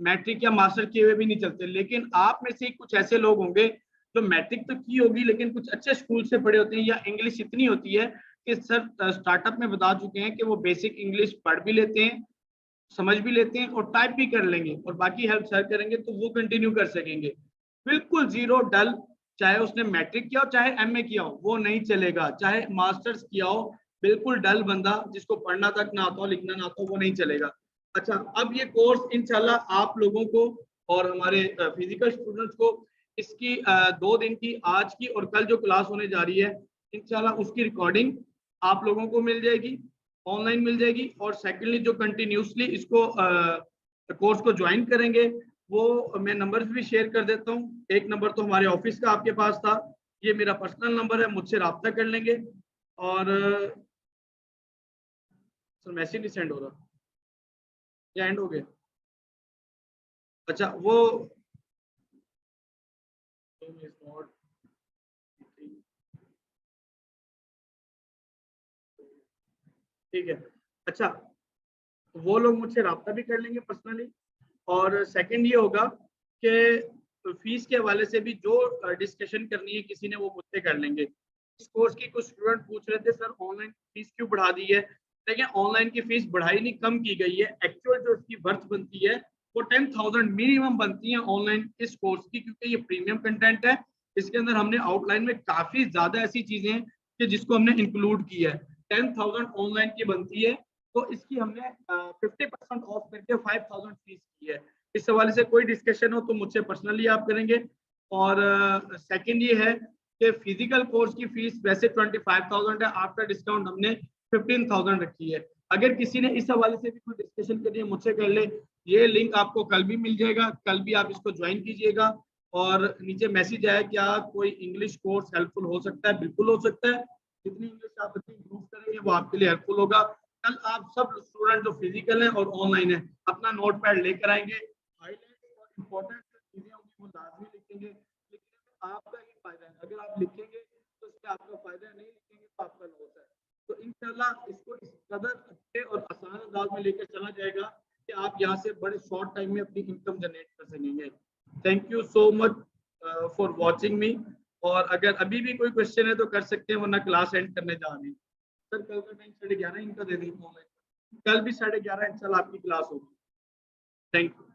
Speaker 2: मैट्रिक या मास्टर किए हुए भी नहीं चलते। लेकिन आप में से कुछ ऐसे लोग होंगे जो मैट्रिक तो की होगी लेकिन कुछ अच्छे स्कूल से पढ़े होते हैं, या इंग्लिश इतनी होती है कि सर स्टार्टअप में बता चुके हैं कि वो बेसिक इंग्लिश पढ़ भी लेते हैं, समझ भी लेते हैं और टाइप भी कर लेंगे, और बाकी हेल्प सर करेंगे तो वो कंटिन्यू कर सकेंगे। बिल्कुल जीरो डल, चाहे उसने मैट्रिक किया हो चाहे एमए किया हो वो नहीं चलेगा, चाहे मास्टर्स किया हो, बिल्कुल डल बंदा जिसको पढ़ना तक ना आता हो लिखना ना आता हो वो नहीं चलेगा। अच्छा, अब ये कोर्स इंशाल्लाह आप लोगों को और हमारे फिजिकल स्टूडेंट्स को इसकी 2 दिन की, आज की और कल जो क्लास होने जा रही है, इंशाल्लाह उसकी रिकॉर्डिंग आप लोगों को मिल जाएगी, ऑनलाइन मिल जाएगी। और सेकेंडली जो कंटिन्यूसली इसको कोर्स को ज्वाइन करेंगे, वो मैं नंबर्स भी शेयर कर देता हूँ। एक नंबर तो हमारे ऑफिस का आपके पास था, ये मेरा पर्सनल नंबर है, मुझसे रब्ता कर लेंगे। और सर मैसेज नहीं सेंड हो रहा या एंड हो गया? अच्छा, वो ठीक है। अच्छा, वो लोग मुझसे रब्ता भी कर लेंगे पर्सनली। और सेकंड ये होगा कि फीस के हवाले से भी जो डिस्कशन करनी है किसी ने, वो मुझसे कर लेंगे। इस कोर्स की कुछ स्टूडेंट पूछ रहे थे सर ऑनलाइन फीस क्यों बढ़ा दी है। देखिए ऑनलाइन की फीस बढ़ाई नहीं, कम की गई है। एक्चुअल जो उसकी वर्थ बनती है वो 10,000 मिनिमम बनती है ऑनलाइन इस कोर्स की, क्योंकि ये प्रीमियम कंटेंट है। इसके अंदर हमने आउटलाइन में काफी ज्यादा ऐसी चीजें हैं कि जिसको हमने इंक्लूड किया है। 10,000 ऑनलाइन की बनती है, तो इसकी हमने 50% ऑफ करके 5,000 फीस की है। इस हवाले से कोई डिस्कशन हो तो मुझसे पर्सनली आप करेंगे। और सेकंड ये है कि फिजिकल कोर्स की फीस वैसे 25,000 है, आफ्टर डिस्काउंट हमने 15,000 रखी है। अगर किसी ने इस हवाले से भी कोई डिस्कशन करनी है मुझसे कर ले। ये लिंक आपको कल भी मिल जाएगा, कल भी आप इसको ज्वाइन कीजिएगा। और नीचे मैसेज आया क्या कोई इंग्लिश कोर्स हेल्पफुल हो सकता है, बिल्कुल हो सकता है। जितनी इंग्लिश आप अपनी इम्प्रूव करेंगे वो आपके लिए हेल्पफुल होगा। कल आप सब स्टूडेंट जो फिजिकल है और ऑनलाइन है अपना नोट पैड लेकर आएंगे, हाईलाइट और इम्पोर्टेंट चीजें होंगी वो लाजमी लिखेंगे। लिखने में आपका ही फायदा है, अगर आप लिखेंगे तो इससे आपका फायदा है, नहीं लिखेंगे तो आपका लॉस है। तो इंशाल्लाह इसको इस कदर अच्छे और आसान अंदाज में लेकर चला जाएगा कि आप यहाँ से बड़े शॉर्ट टाइम में अपनी इनकम जनरेट कर सकेंगे। Thank you so much for watching मी। और अगर अभी भी कोई क्वेश्चन है तो कर सकते हैं, वरना क्लास एंड करने जा रहे हैं। सर कल का टाइम 11:30 इनका दे देंगे ऑनलाइन, कल भी 11:30 इंशाल्लाह आपकी क्लास होगी। Thank you.